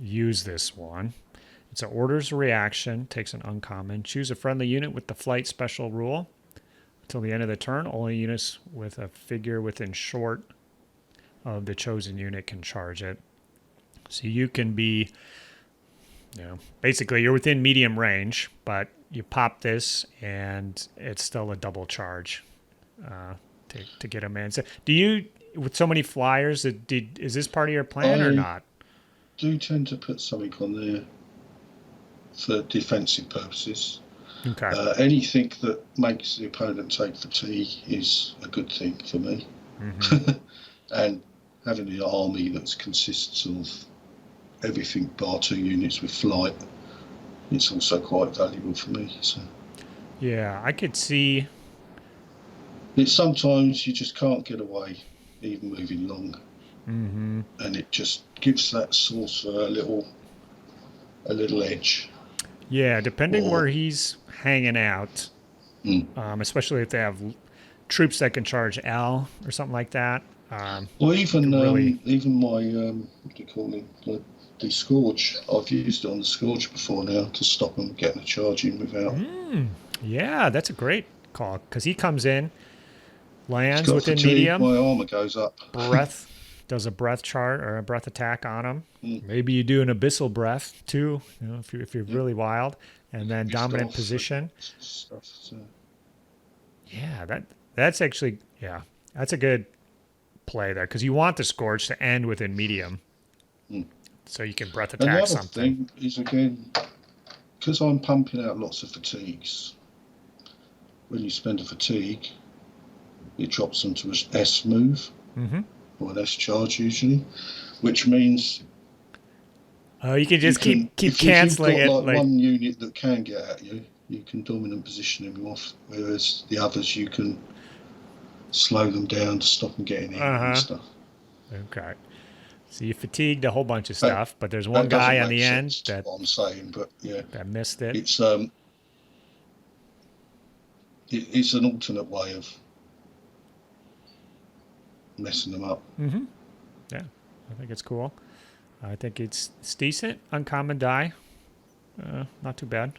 use this one. It's an orders reaction, takes an uncommon. Choose a friendly unit with the flight special rule. Until the end of the turn, only units with a figure within short of the chosen unit can charge it. So you can be, basically you're within medium range, but you pop this and it's still a double charge to get them in. So do you, with so many flyers, is this part of your plan or not? Do tend to put something on there for defensive purposes. Okay. Anything that makes the opponent take fatigue is a good thing for me. Mm-hmm. And having an army that consists of everything bar 2 units with flight, it's also quite valuable for me. So yeah, I could see. It's sometimes you just can't get away, even moving long. Mm-hmm. And it just gives that sorcerer a little edge. Yeah, depending where he's hanging out, especially if they have troops that can charge L or something like that. Well, even really... even my what do you call it? The Scourge. I've used it on the Scourge before now to stop them getting a charge in without. Yeah, that's a great call because he comes in, lands within medium. My armor goes up. Breath does a breath chart or a breath attack on him. Maybe you do an Abyssal Breath too, if you're really wild, and then dominant position. Yeah, that's actually, yeah, that's a good play there because you want the Scourge to end within medium. So you can breath And the attack other something. thing is, again, because I'm pumping out lots of fatigues, when you spend a fatigue, it drops them to an S move, or an S charge usually, which means You can just keep if you've canceling got it. like one unit that can get at you, you can dominant position them off, whereas the others you can slow them down to stop them getting in and stuff. Okay. So you fatigued a whole bunch of That, stuff, but there's one that doesn't guy on make the end sense to that what I'm saying, but yeah, missed it. It's an alternate way of messing them up. Yeah, I think it's cool. I think it's decent. Uncommon die. Not too bad.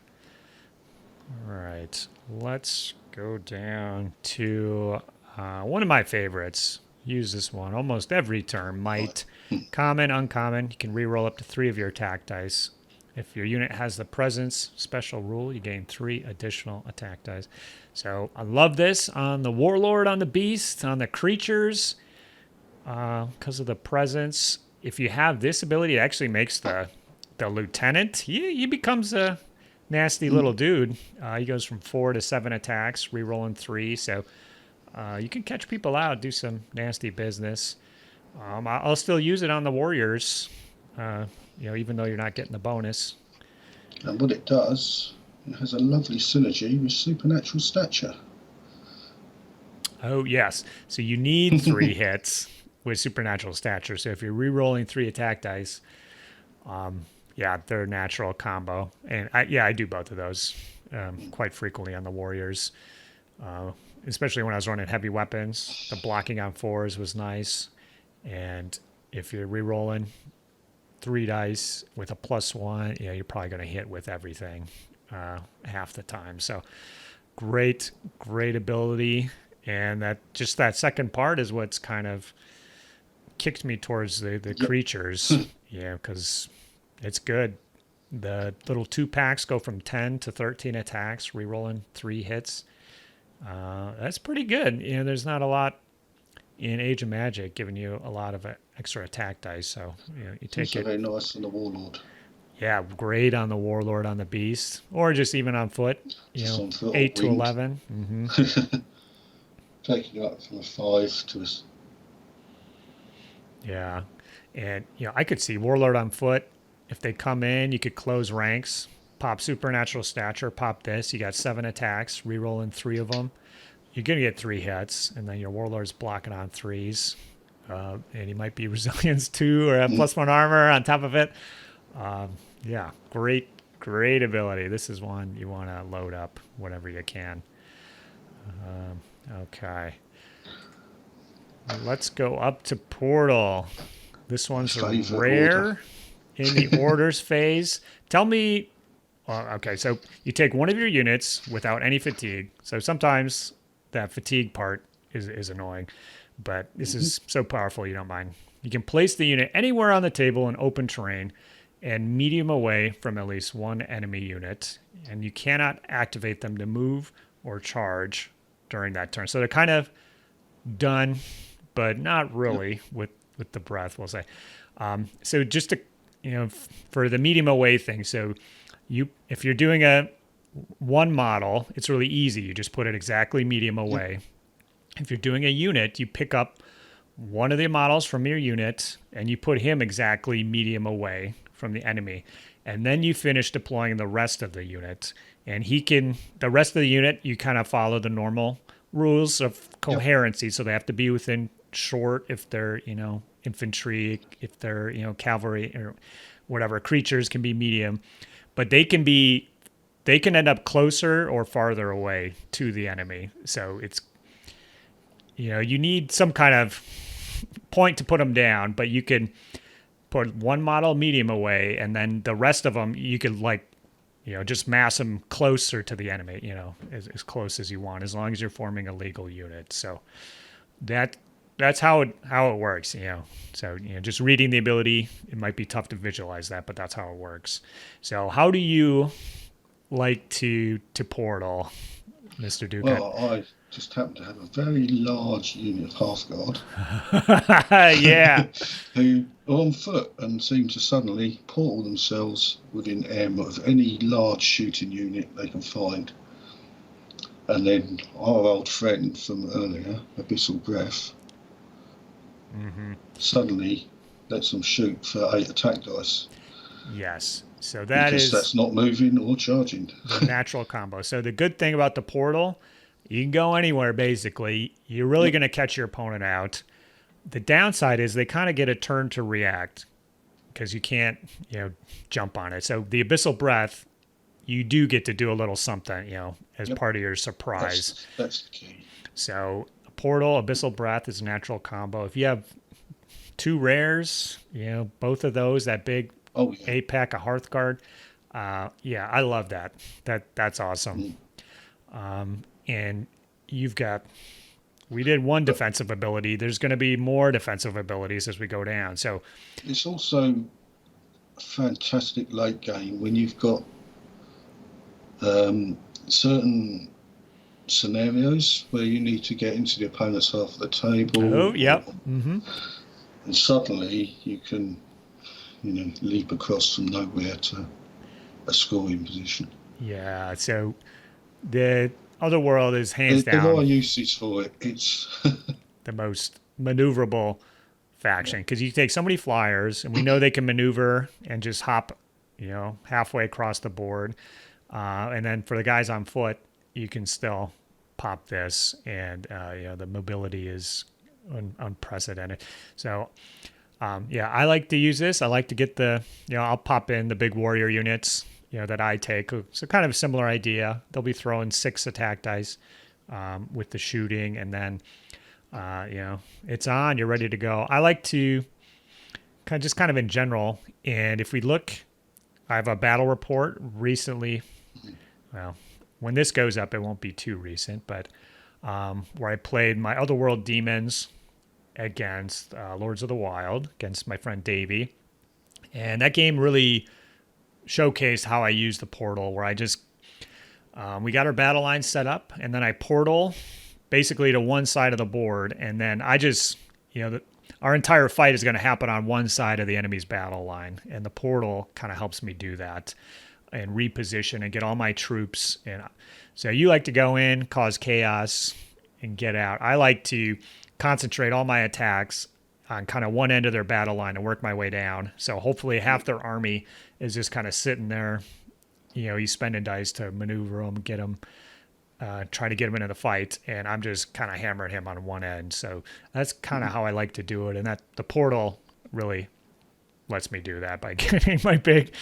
All right. Let's go down to one of my favorites. Use this one almost every turn. Might. Common, uncommon. You can reroll up to 3 of your attack dice. If your unit has the presence special rule, you gain 3 additional attack dice. So I love this on the Warlord, on the Beast, on the creatures. Because of the presence. If you have this ability, it actually makes the lieutenant. He becomes a nasty little dude. He goes from 4 to 7 attacks, re-rolling 3. So you can catch people out, do some nasty business. I'll still use it on the warriors. Even though you're not getting the bonus. And what it does, it has a lovely synergy with supernatural stature. Oh yes, so you need 3 hits with supernatural stature. So if you're re-rolling 3 attack dice, they're a natural combo. And I do both of those quite frequently on the warriors, especially when I was running heavy weapons. The blocking on 4s was nice, and if you're re-rolling 3 dice with a +1, you're probably going to hit with everything half the time. So great ability. And that second part is what's kind of kicked me towards the creatures. Because it's good. The little 2 packs go from 10 to 13 attacks, re-rolling 3 hits. That's pretty good. There's not a lot in Age of Magic giving you a lot of extra attack dice. So you take it. Very nice on the Warlord. Yeah, great on the Warlord, on the Beast, or just even on foot. On foot 8 to 11. Taking you up from a 5 to a... Yeah. And, I could see Warlord on foot. If they come in, you could close ranks, pop supernatural stature, pop this. You got 7 attacks, re-rolling 3 of them. You're going to get 3 hits, and then your Warlord's blocking on 3s. And he might be Resilience 2 or have +1 armor on top of it. Great ability. This is one you want to load up whenever you can. Okay. Let's go up to Portal. This one's a rare in the orders phase. Tell me, okay, so you take one of your units without any fatigue. So sometimes that fatigue part is annoying, but this is so powerful you don't mind. You can place the unit anywhere on the table in open terrain and medium away from at least one enemy unit, and you cannot activate them to move or charge during that turn. So they're kind of done, but not really with the breath, we'll say. So just to, for the medium away thing, so if you're doing one model, it's really easy. You just put it exactly medium away. If you're doing a unit, you pick up one of the models from your unit and you put him exactly medium away from the enemy. And then you finish deploying the rest of the unit. And the rest of the unit, you kind of follow the normal rules of coherency. So they have to be within short if they're, infantry, if they're, cavalry or whatever. Creatures can be medium, but they can end up closer or farther away to the enemy. So it's, you need some kind of point to put them down, but you can put one model medium away, and then the rest of them you could just mass them closer to the enemy, as close as you want, as long as you're forming a legal unit. So that's how it works, So just reading the ability, it might be tough to visualize that, but that's how it works. So how do you like to portal, Mr. Ducat? Well, just happen to have a very large unit of Hearth Guard. Yeah. Who are on foot and seem to suddenly portal themselves within aim of any large shooting unit they can find. And then our old friend from earlier, Abyssal Breath, suddenly lets them shoot for 8 attack dice. Yes. So because that's not moving or charging. The natural combo. So the good thing about the portal, you can go anywhere basically. You're really going to catch your opponent out. The downside is they kind of get a turn to react because you can't, jump on it. So the Abyssal Breath, you do get to do a little something, as part of your surprise. That's the key. So a portal, Abyssal Breath is a natural combo. If you have 2 rares, both of those, that big 8-pack of Hearth Guard, I love that. That's awesome. And you've got, we did 1 defensive ability. There's going to be more defensive abilities as we go down. So it's also a fantastic late game when you've got certain scenarios where you need to get into the opponent's half of the table. Oh, yep. And suddenly you can, leap across from nowhere to a scoring position. Yeah, so the Otherworld is hands down. There are uses for it. It's the most maneuverable faction because you take so many flyers, and we know they can maneuver and just hop, halfway across the board. And then for the guys on foot, you can still pop this, and the mobility is unprecedented. So, I like to use this. I like to get I'll pop in the big warrior units, that I take. So kind of a similar idea. They'll be throwing 6 attack dice with the shooting, and then, it's on. You're ready to go. I like to kind of in general. And if we look, I have a battle report recently. Well, when this goes up, it won't be too recent, but where I played my Otherworld demons against Lords of the Wild, against my friend Davey. And that game really showcased how I use the portal, where I just, we got our battle line set up, and then I portal basically to one side of the board, and then I just, our entire fight is going to happen on one side of the enemy's battle line, and the portal kind of helps me do that and reposition and get all my troops. And so you like to go in, cause chaos, and get out. I like to concentrate all my attacks on kind of one end of their battle line and work my way down. So hopefully half their army is just kind of sitting there. He's spending dice to maneuver them, get them, try to get him into the fight, and I'm just kind of hammering him on one end. So that's kind of how I like to do it, and that the portal really lets me do that by getting my big,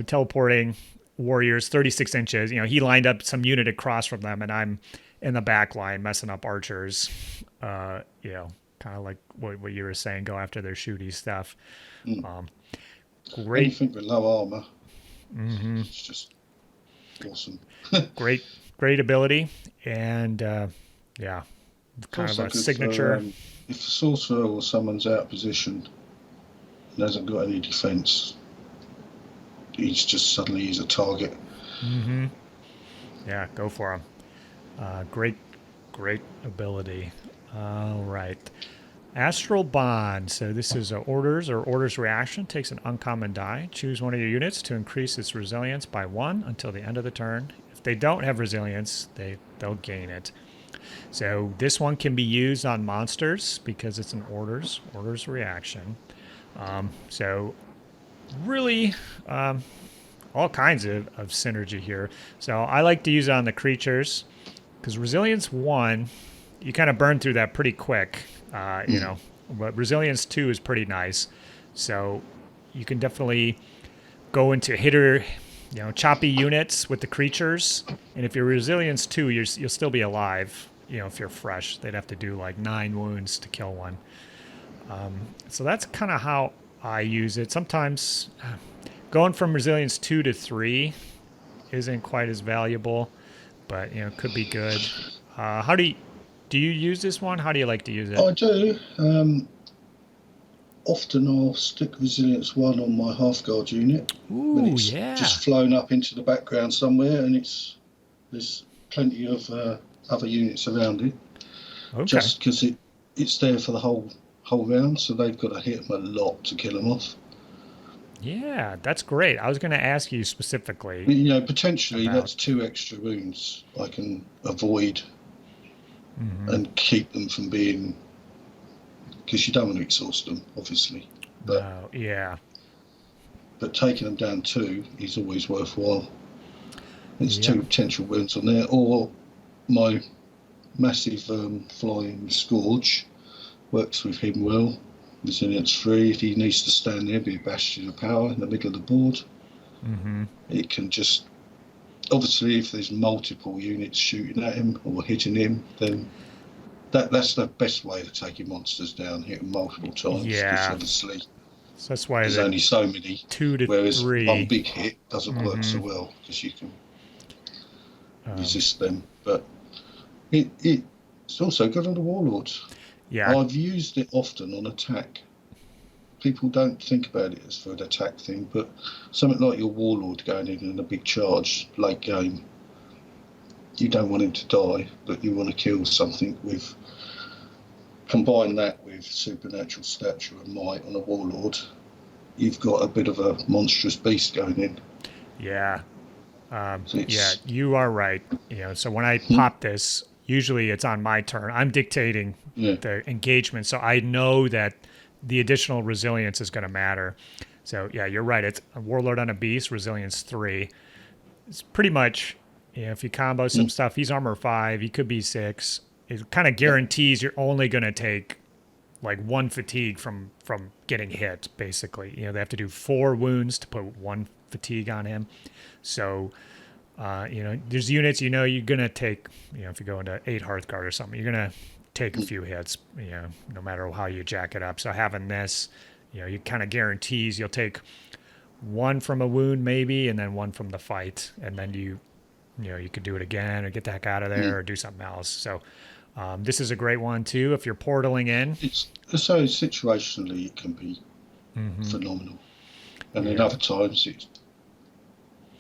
teleporting warriors 36 inches. He lined up some unit across from them, and I'm in the back line messing up archers. Kind of like what you were saying, go after their shooty stuff. Great. Anything with low armor. It's just awesome. great ability, and kind of a signature. For, if the sorcerer or someone's out of position and hasn't got any defense, he's a target. Yeah, go for him. Great ability. All right. Astral Bond. So this is orders reaction. Takes an uncommon die. Choose one of your units to increase its resilience by 1 until the end of the turn. If they don't have resilience, they'll gain it. So this one can be used on monsters because it's an orders reaction. So really all kinds of synergy here. So I like to use it on the creatures because resilience 1, you kind of burn through that pretty quick. But resilience 2 is pretty nice. So you can definitely go into hitter, choppy units with the creatures. And if you're resilience 2, you'll still be alive. If you're fresh, they'd have to do like 9 wounds to kill one. So that's kind of how I use it. Sometimes going from resilience 2 to 3 isn't quite as valuable, but could be good. How do you use this one? How do you like to use it? I do. Often I'll stick resilience 1 on my Hearth Guard unit. Ooh, when it's just flown up into the background somewhere, and there's plenty of other units around it. Okay. Just because it's there for the whole round, so they've got to hit them a lot to kill them off. Yeah, that's great. I was going to ask you specifically. You know, potentially that's 2 extra wounds I can avoid and keep them from being, because you don't want to exhaust them, obviously. But, yeah. But taking them down 2 is always worthwhile. There's 2 potential wounds on there, or my massive flying Scourge works with him well. Resilience 3, if he needs to stand there, be a bastion of power in the middle of the board. It can just, obviously, if there's multiple units shooting at him or hitting him, then that's the best way to take your monsters down, hit them multiple times. Because obviously, so that's why there's only so many. 2 to whereas 3. one big hit doesn't work so well because you can resist them. But it's also good on the Warlords. Yeah. I've used it often on attack. People don't think about it as for an attack thing, but something like your Warlord going in a big charge late game, you don't want him to die, but you want to kill something with. Combine that with supernatural stature and might on a Warlord, you've got a bit of a monstrous beast going in. Yeah. Yeah, you are right. You know, so when I pop this, usually it's on my turn. I'm dictating the engagement, so I know that the additional resilience is going to matter. So yeah, you're right. It's a Warlord on a beast, resilience 3. It's pretty much, you know, if you combo some stuff, he's armor 5, he could be 6. It kind of guarantees you're only going to take like 1 fatigue from getting hit, basically. You know, they have to do 4 wounds to put 1 fatigue on him. So, you know, there's units, you know, you're going to take, you know, if you go into 8 Hearth Guard or something, you're going to take a few hits, you know, no matter how you jack it up. So having this, you know, you kind of guarantees you'll take 1 from a wound maybe, and then 1 from the fight. And then you know, you could do it again or get the heck out of there or do something else. So this is a great one too. If you're portaling in. So situationally it can be phenomenal. And then other times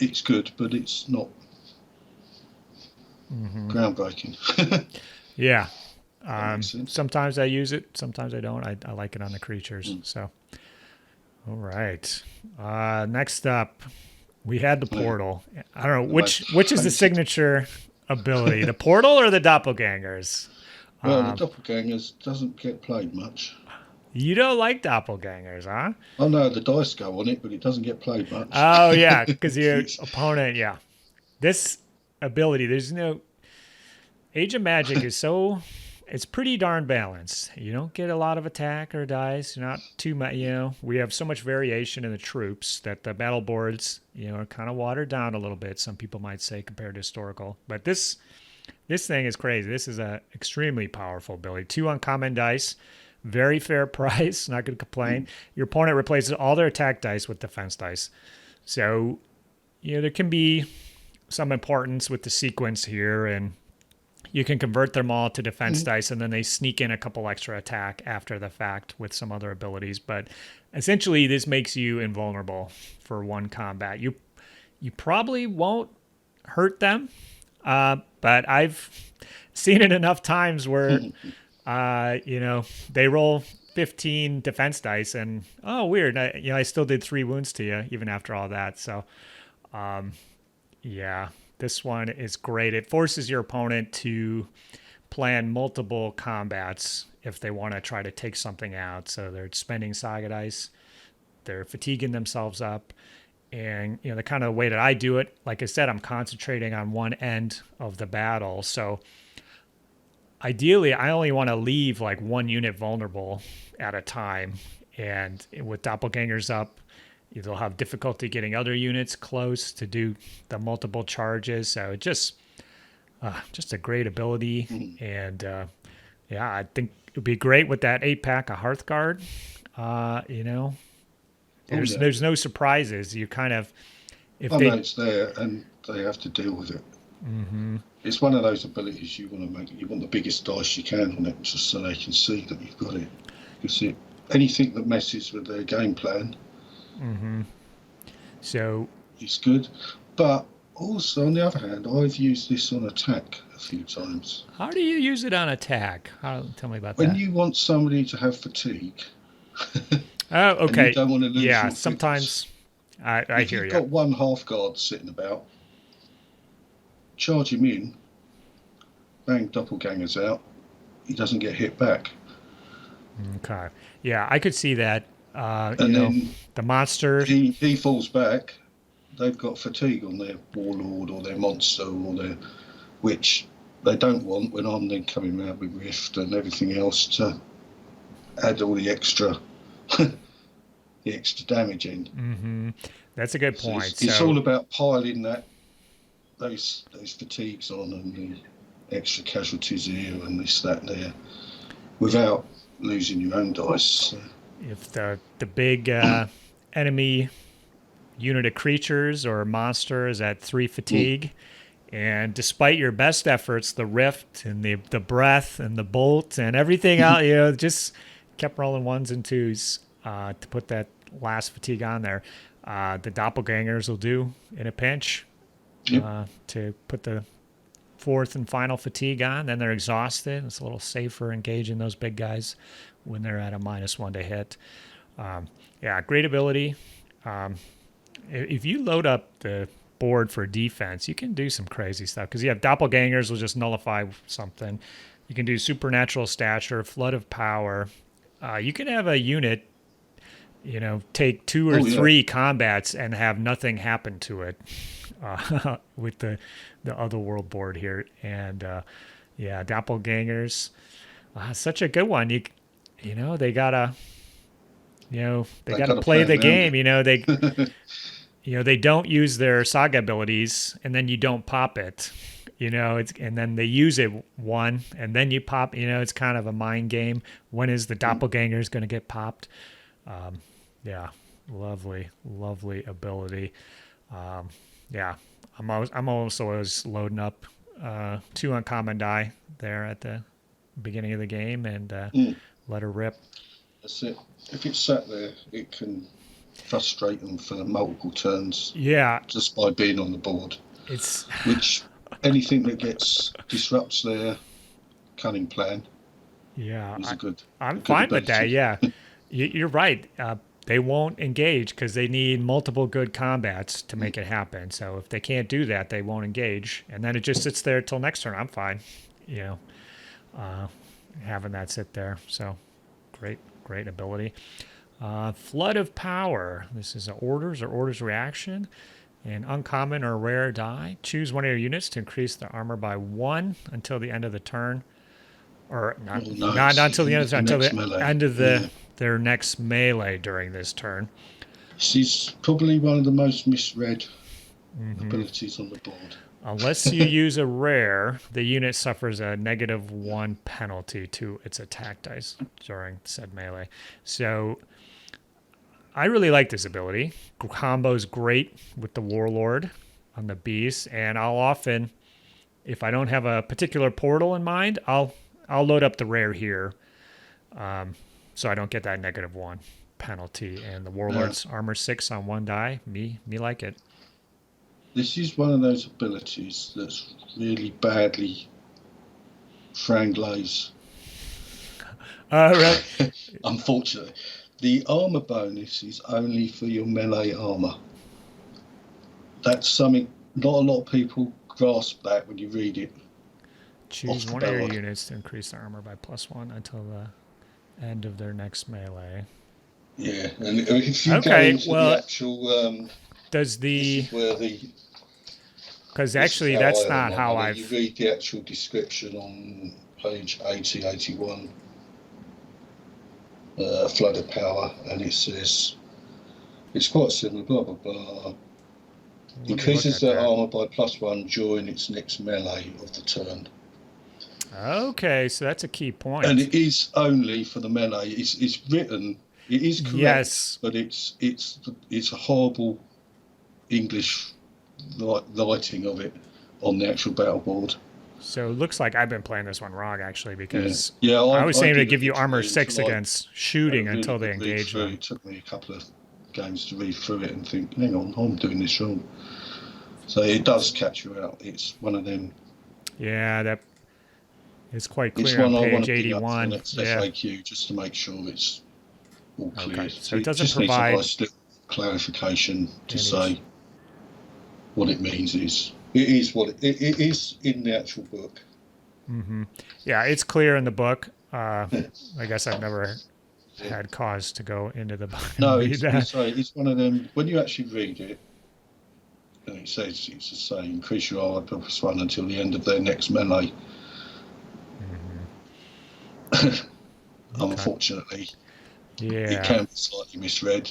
it's good, but it's not groundbreaking. Yeah. Sometimes I use it, sometimes I don't. I like it on the creatures. So, all right. Next up, we had the portal. I don't know which is the signature ability, the portal or the doppelgangers? Well, the doppelgangers doesn't get played much. You don't like doppelgangers, huh? Oh no, the dice go on it, but it doesn't get played much. Oh yeah, because your opponent, this ability, there's no Age of Magic is it's pretty darn balanced. You don't get a lot of attack or dice. You're not too much, you know. We have so much variation in the troops that the battle boards, you know, are kind of watered down a little bit, some people might say, compared to historical. But this thing is crazy. This is a extremely powerful ability. 2 uncommon dice, very fair price, not going to complain. Your opponent replaces all their attack dice with defense dice. So, you know, there can be some importance with the sequence here, and you can convert them all to defense dice, and then they sneak in a couple extra attack after the fact with some other abilities. But essentially, this makes you invulnerable for 1 combat. You probably won't hurt them, but I've seen it enough times where, you know, they roll 15 defense dice, and weird, I still did 3 wounds to you even after all that. So, yeah. This one is great. It forces your opponent to plan multiple combats if they want to try to take something out. So they're spending Saga dice, they're fatiguing themselves up, and you know the kind of way that I do it. Like I said, I'm concentrating on one end of the battle. So ideally, I only want to leave like 1 unit vulnerable at a time. And with doppelgangers up, they'll have difficulty getting other units close to do the multiple charges. So just a great ability. And I think it would be great with that 8-pack of Hearth Guard. You know, there's no surprises. You kind of, know it's there and they have to deal with it. It's one of those abilities you want to make. You want the biggest dice you can on it, just so they can see that you've got it. Because anything that messes with their game plan. So it's good, but Also, on the other hand, I've used this on attack a few times. How do you use it on attack? Tell me about When that. you want somebody to have fatigue, Oh, and you okay. don't want to lose Yeah, your fitness, sometimes I if hear you've you. got one half guard sitting about, charge him in, bang doppelgangers out, he doesn't get hit back. Okay. Yeah, I could see that. And then The monster. he falls back, they've got fatigue on their warlord or their monster or their, which they don't want when I'm then coming around with Rift and everything else to add all the extra damage in. Mm-hmm. That's a good point. It's all about piling those fatigues on and the extra casualties here and this, that, and there, without losing your own dice. So. If the big enemy unit of creatures or monster is at 3 fatigue, and despite your best efforts, the rift and the breath and the bolt and everything else, just kept rolling 1s and 2s to put that last fatigue on there. The doppelgangers will do in a pinch to put the 4th and final fatigue on. Then they're exhausted. It's a little safer engaging those big guys when they're at a -1 to hit. Great ability. If you load up the board for defense, you can do some crazy stuff because you have doppelgangers will just nullify something. You can do supernatural stature, flood of power. You can have a unit, take 2 or 3 combats and have nothing happen to it with the Otherworld board here. And doppelgangers, such a good one. They gotta play the game. They don't use their saga abilities, and then you don't pop it. And then they use it one, and then you pop. It's kind of a mind game. When is the doppelgangers going to get popped? Lovely ability. I'm also always loading up 2 uncommon die there at the beginning of the game and let her rip. That's it. If it's sat there, it can frustrate them for multiple turns. Yeah. Just by being on the board. Which anything that disrupts their cunning plan. Yeah. Is I'm fine with that. Yeah. You're right. They won't engage because they need multiple good combats to make it happen. So if they can't do that, they won't engage. And then it just sits there till next turn. I'm fine. Having that sit there. So great ability. Flood of Power. This is an orders reaction. An uncommon or rare die. Choose one of your units to increase the armor by 1 until the end of the turn. Or not until the end of the turn, until the end of their next melee during this turn. She's probably one of the most misread abilities on the board. Unless you use a rare, the unit suffers a -1 penalty to its attack dice during said melee. So I really like this ability. Combo's great with the Warlord on the beast, and I'll often, if I don't have a particular portal in mind, I'll load up the rare here, so I don't get that -1 penalty. And the Warlord's armor 6 on 1 die. Me like it. This is one of those abilities that's really badly franglaise. Right. Unfortunately. The armor bonus is only for your melee armor. That's something not a lot of people grasp that when you read it. Choose one of your units to increase the armor by +1 until the end of their next melee. Yeah, and if you go into the actual... because actually that's not how I've... You read the actual description on page 80, 81. Flood of Power, and it says it's quite similar, blah blah blah. Increases their armor by +1 during its next melee of the turn. Okay, so that's a key point. And it is only for the melee. It's written. It is correct, yes, but it's a horrible English writing of it on the actual battle board. So it looks like I've been playing this one wrong, actually, because I was saying to give you armor 6 against shooting until they engage them. It took me a couple of games to read through it and think, hang on, I'm doing this wrong. So it does catch you out. It's one of them. Yeah, that is quite It's clear on one I want page to pick up for the 81. next Yeah. FAQ just to make sure it's all clear. Okay. So it It doesn't just needs a provide nice little clarification to any. say what it means is. It is what it is in the actual book. Mm-hmm. Yeah, it's clear in the book. I Yeah. guess I've never had cause to go into the book and No, read that. it's one of them. When you actually read it, and it says it's the same. Increase your armor by +1 until the end of their next melee. Mm-hmm. Unfortunately, Yeah. it can be slightly misread.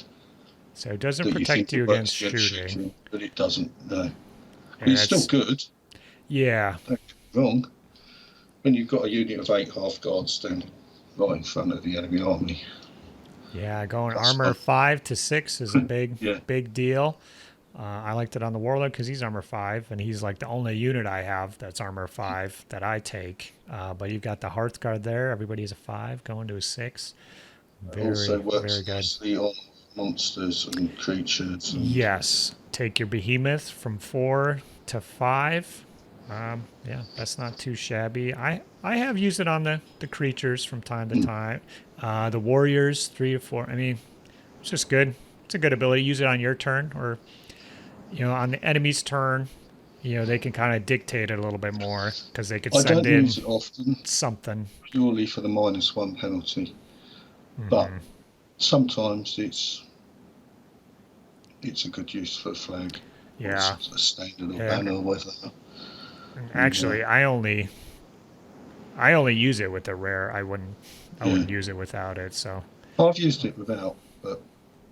So it doesn't That protect you against shooting. but it doesn't. No, And it's still good. Yeah. Don't get me wrong. When you've got a unit of 8 half guards standing right in front of the enemy army. Yeah, going That's armor fun. 5 to 6 is a big, Yeah. big deal. I liked it on the Warlord because he's armor 5, and he's like the only unit I have that's armor 5 that I take. But you've got the Hearth Guard there. Everybody's a 5 going to a 6. It also works very good. nicely on monsters and creatures. And Yes, take your behemoth from 4 to 5. Yeah, that's not too shabby. I have used it on the creatures from time to time. The warriors 3 to 4. I mean, it's just good. It's a good ability. Use it on your turn, or on the enemy's turn. They can kind of dictate it a little bit more because they could I send don't in use it often, something. purely for the -1 penalty. But sometimes it's a good use for a flag. Yeah. Or a standard or banner or whatever. Actually, I only use it with the rare. I wouldn't use it without it. So I've used it without, but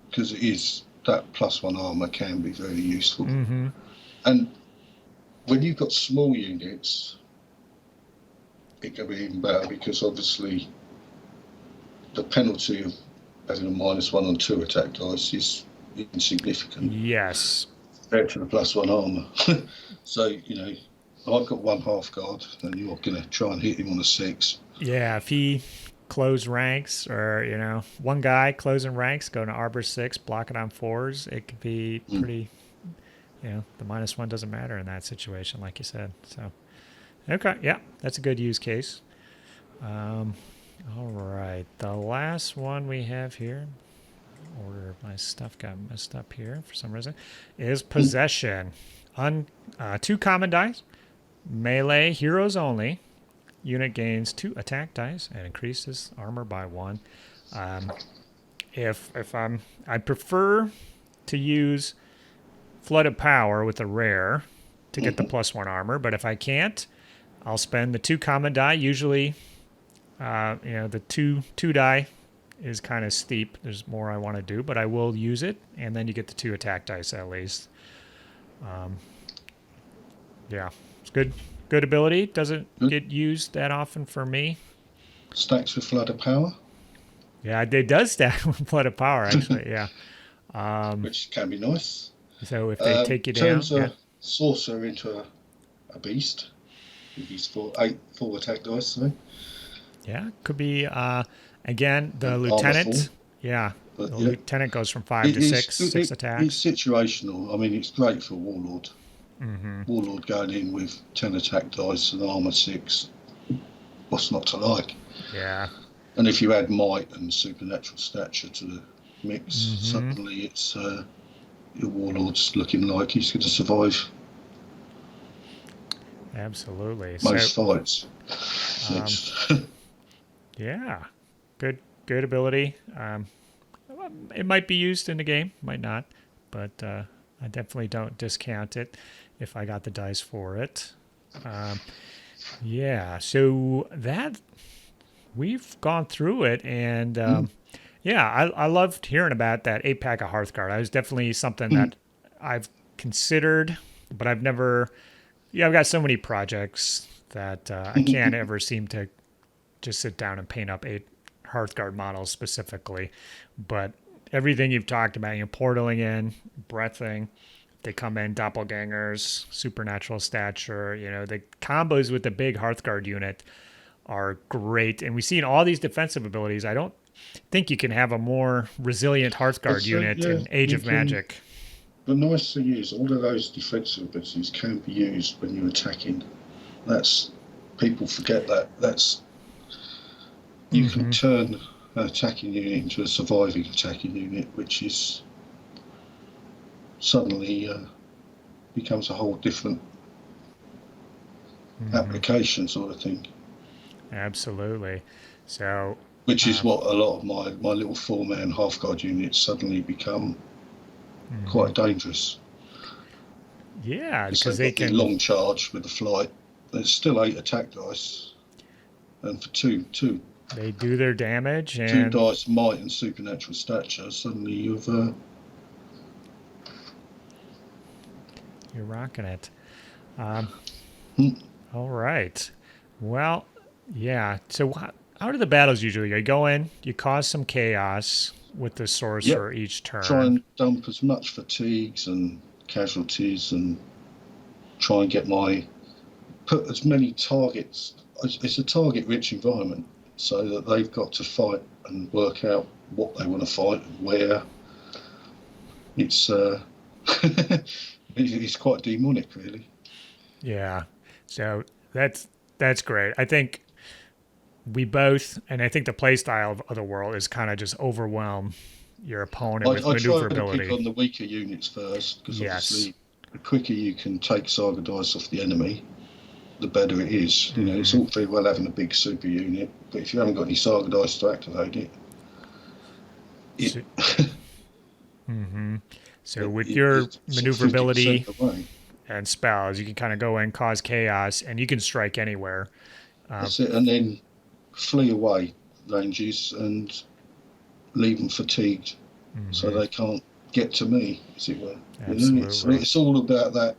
because it is that +1 armor can be very useful. Mm-hmm. And when you've got small units, it can be even better because obviously the penalty of having a -1 on 2 attack dice is insignificant. Yes. Compared to the +1 armor. So, I've got 1 half guard and you're going to try and hit him on a 6. Yeah, if he close ranks or, one guy closing ranks, going to Arbor 6, block it on 4s, it could be pretty, the -1 doesn't matter in that situation, like you said. So, okay, yeah, that's a good use case. All right, the last one we have here, order of my stuff got messed up here for some reason, is Possession. 2 common dice, melee heroes only. Unit gains 2 attack dice and increases armor by 1. I prefer to use Flooded Power with a rare to get the +1 armor, but if I can't, I'll spend the 2 common die. Usually, the two die is kind of steep. There's more I want to do, but I will use it, and then you get the 2 attack dice at least. Yeah, it's good. Good ability. Doesn't get used that often for me. Stacks with Flood of Power. Yeah, it does stack with Flood of Power, actually, yeah. Which can be nice. So if they take you down... Turns a sorcerer into a beast. He's 4 attack dice, so. Yeah, could be, again, the lieutenant. Yeah, but the lieutenant goes from 5 to 6 attacks. It's situational. I mean, it's great for Warlord. Mm-hmm. Warlord going in with 10 attack dice and armor 6. What's not to like? Yeah. And if you add might and supernatural stature to the mix, suddenly it's your Warlord's looking like he's going to survive. Absolutely. Most fights. Yeah. Good ability. It might be used in the game, might not, but I definitely don't discount it if I got the dice for it. Yeah, so that we've gone through it, and I loved hearing about that 8-pack of Hearth Guard. It was definitely something that I've considered, but I've never. Yeah, I've got so many projects that I can't ever seem to just sit down and paint up 8 Hearth Guard models specifically. But everything you've talked about, portaling in, breathing, they come in doppelgangers, supernatural stature, the combos with the big Hearth Guard unit are great. And we've seen all these defensive abilities. I don't think you can have a more resilient Hearth Guard unit in Age of Magic. the nice thing is, all of those defensive abilities can be used when you're attacking. People forget that. You can turn an attacking unit into a surviving attacking unit, which is suddenly becomes a whole different application sort of thing. Absolutely. So, which is what a lot of my little 4-man Hearth Guard units suddenly become quite dangerous. Yeah, because they can long charge with the flight. There's still 8 attack dice, and for two they do their damage, 2 and dice might and supernatural stature. Suddenly you're rocking it. All right. Well, yeah. So how do the battles usually go? You go in, you cause some chaos with the sorcerer each turn. Try and dump as much fatigues and casualties, and try and put as many targets. It's a target-rich environment, so that they've got to fight and work out what they want to fight, where. It's it's quite demonic, really. Yeah. So that's great. I think we both, and I think the play style of Otherworld is kind of just overwhelm your opponent with maneuverability. I try to pick on the weaker units first, because obviously the quicker you can take Saga dice off the enemy, the better it is. You know, it's all very well having a big super unit, but if you haven't got any Saga dice to activate it, So with your maneuverability and spells, you can kind of go in, cause chaos, and you can strike anywhere. That's it, and then flee away ranges and leave them fatigued, so they can't get to me, as it were. Absolutely. It's all about that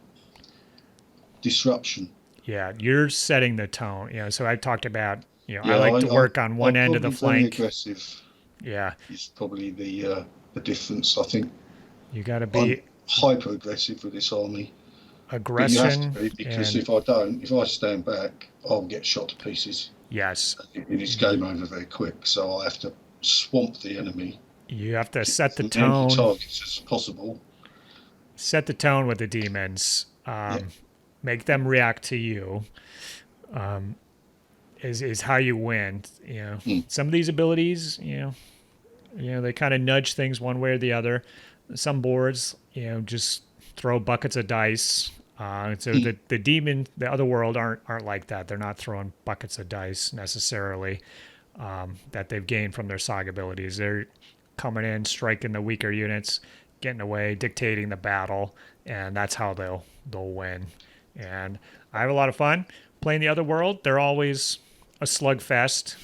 disruption. Yeah, you're setting the tone. You know, so I talked about, I like to work on one end of the flank. Aggressive. Yeah, is probably the difference. I think you got to be hyper aggressive with this army. Aggression. But you have to be, because if I stand back, I'll get shot to pieces. Yes. It's game over very quick. So I have to swamp the enemy. You have to set the tone. As many targets as possible. Set the tone with the demons. Make them react to you. Is how you win. Some of these abilities, they kind of nudge things one way or the other. Some boards, just throw buckets of dice. So the Otherworld aren't like that. They're not throwing buckets of dice necessarily that they've gained from their Saga abilities. They're coming in, striking the weaker units, getting away, dictating the battle, and that's how they'll win. And I have a lot of fun playing the Otherworld. They're always a slugfest,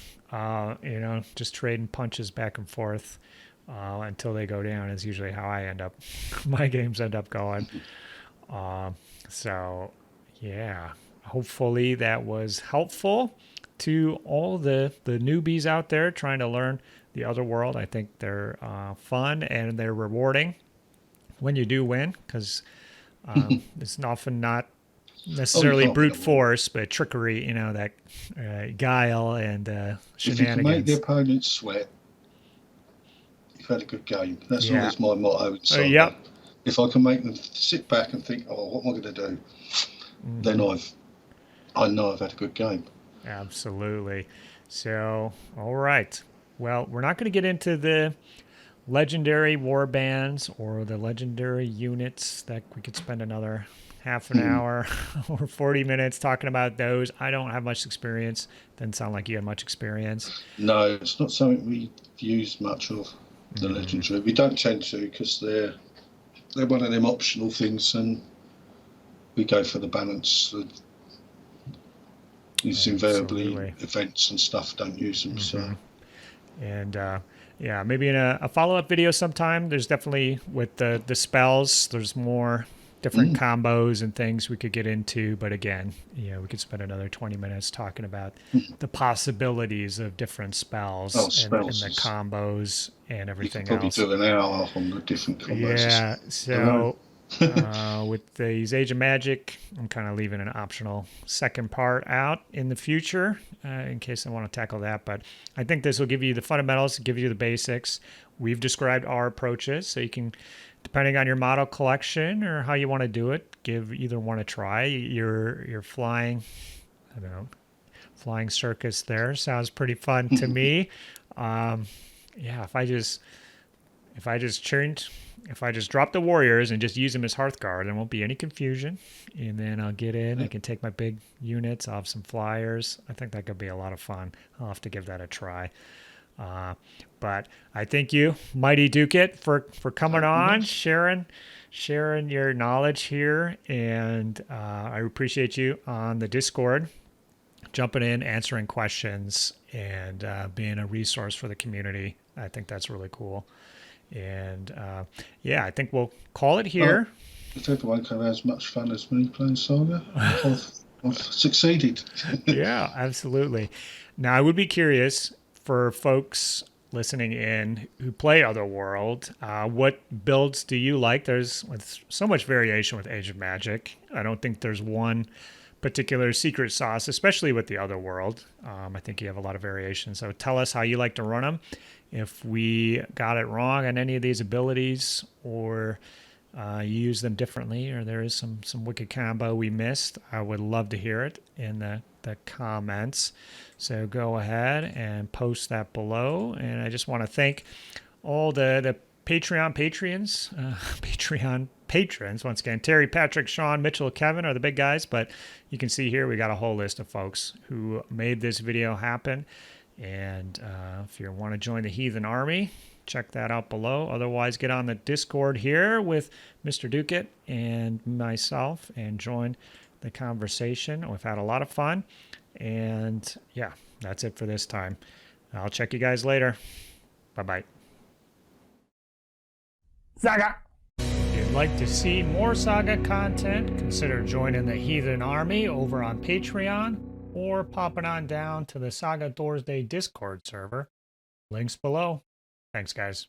just trading punches back and forth until they go down is usually how my games end up going. So, yeah, hopefully that was helpful to all the newbies out there trying to learn the Otherworld. I think they're fun and they're rewarding when you do win, because it's often not necessarily brute force, but trickery, that guile and shenanigans. If you can make the opponent sweat, you've had a good game. That's always my motto in Saga. If I can make them sit back and think, what am I going to do? Then I know I've had a good game. Absolutely. So, all right. Well, we're not going to get into the legendary war bands or the legendary units that we could spend another half an hour or 40 minutes talking about those. I don't have much experience. Doesn't sound like you had much experience. No, it's not something we use much of, the legendary. We don't tend to, because they're one of them optional things, and we go for the balance. It's invariably events and stuff don't use them. So, and maybe in a follow-up video sometime. There's definitely with the spells. There's more different combos and things we could get into, but again, we could spend another 20 minutes talking about the possibilities of different spells, and the combos and everything else. Probably do an hour on the different combos. Yeah, so with these Age of Magic, I'm kind of leaving an optional second part out in the future in case I want to tackle that, but I think this will give you the fundamentals, give you the basics. We've described our approaches, so you can depending on your model collection or how you want to do it, give either one a try. Your flying, I don't know, flying circus there sounds pretty fun to me. Yeah, if I just drop the warriors and just use them as Hearth Guard, there won't be any confusion. And then I'll get in. I can take my big units. I'll have some flyers. I think that could be a lot of fun. I'll have to give that a try. But I thank you, Mighty Ducat, for coming on, sharing your knowledge here, and I appreciate you on the Discord, jumping in, answering questions, and being a resource for the community. I think that's really cool. And yeah, I think we'll call it here. If everyone can have as much fun as me playing Saga, I've succeeded. Yeah, absolutely. Now, I would be curious for folks listening in who play Otherworld, what builds do you like? There's so much variation with Age of Magic. I don't think there's one particular secret sauce, especially with the Otherworld. I think you have a lot of variation. So tell us how you like to run them. If we got it wrong on any of these abilities, or you use them differently, or there is some wicked combo we missed, I would love to hear it in the comments. So go ahead and post that below. And I just want to thank all the Patreon patrons once again. Terry, Patrick, Sean, Mitchell, Kevin are the big guys, but you can see here we got a whole list of folks who made this video happen. And if you want to join the Heathen Army, check that out below. Otherwise, get on the Discord here with Mr. Ducat and myself and join the conversation. We've had a lot of fun. And yeah, that's it for this time. I'll check you guys later. Bye-bye. Saga! If you'd like to see more Saga content, consider joining the Heathen Army over on Patreon, or popping on down to the Saga Thursday Discord server. Links below. Thanks, guys.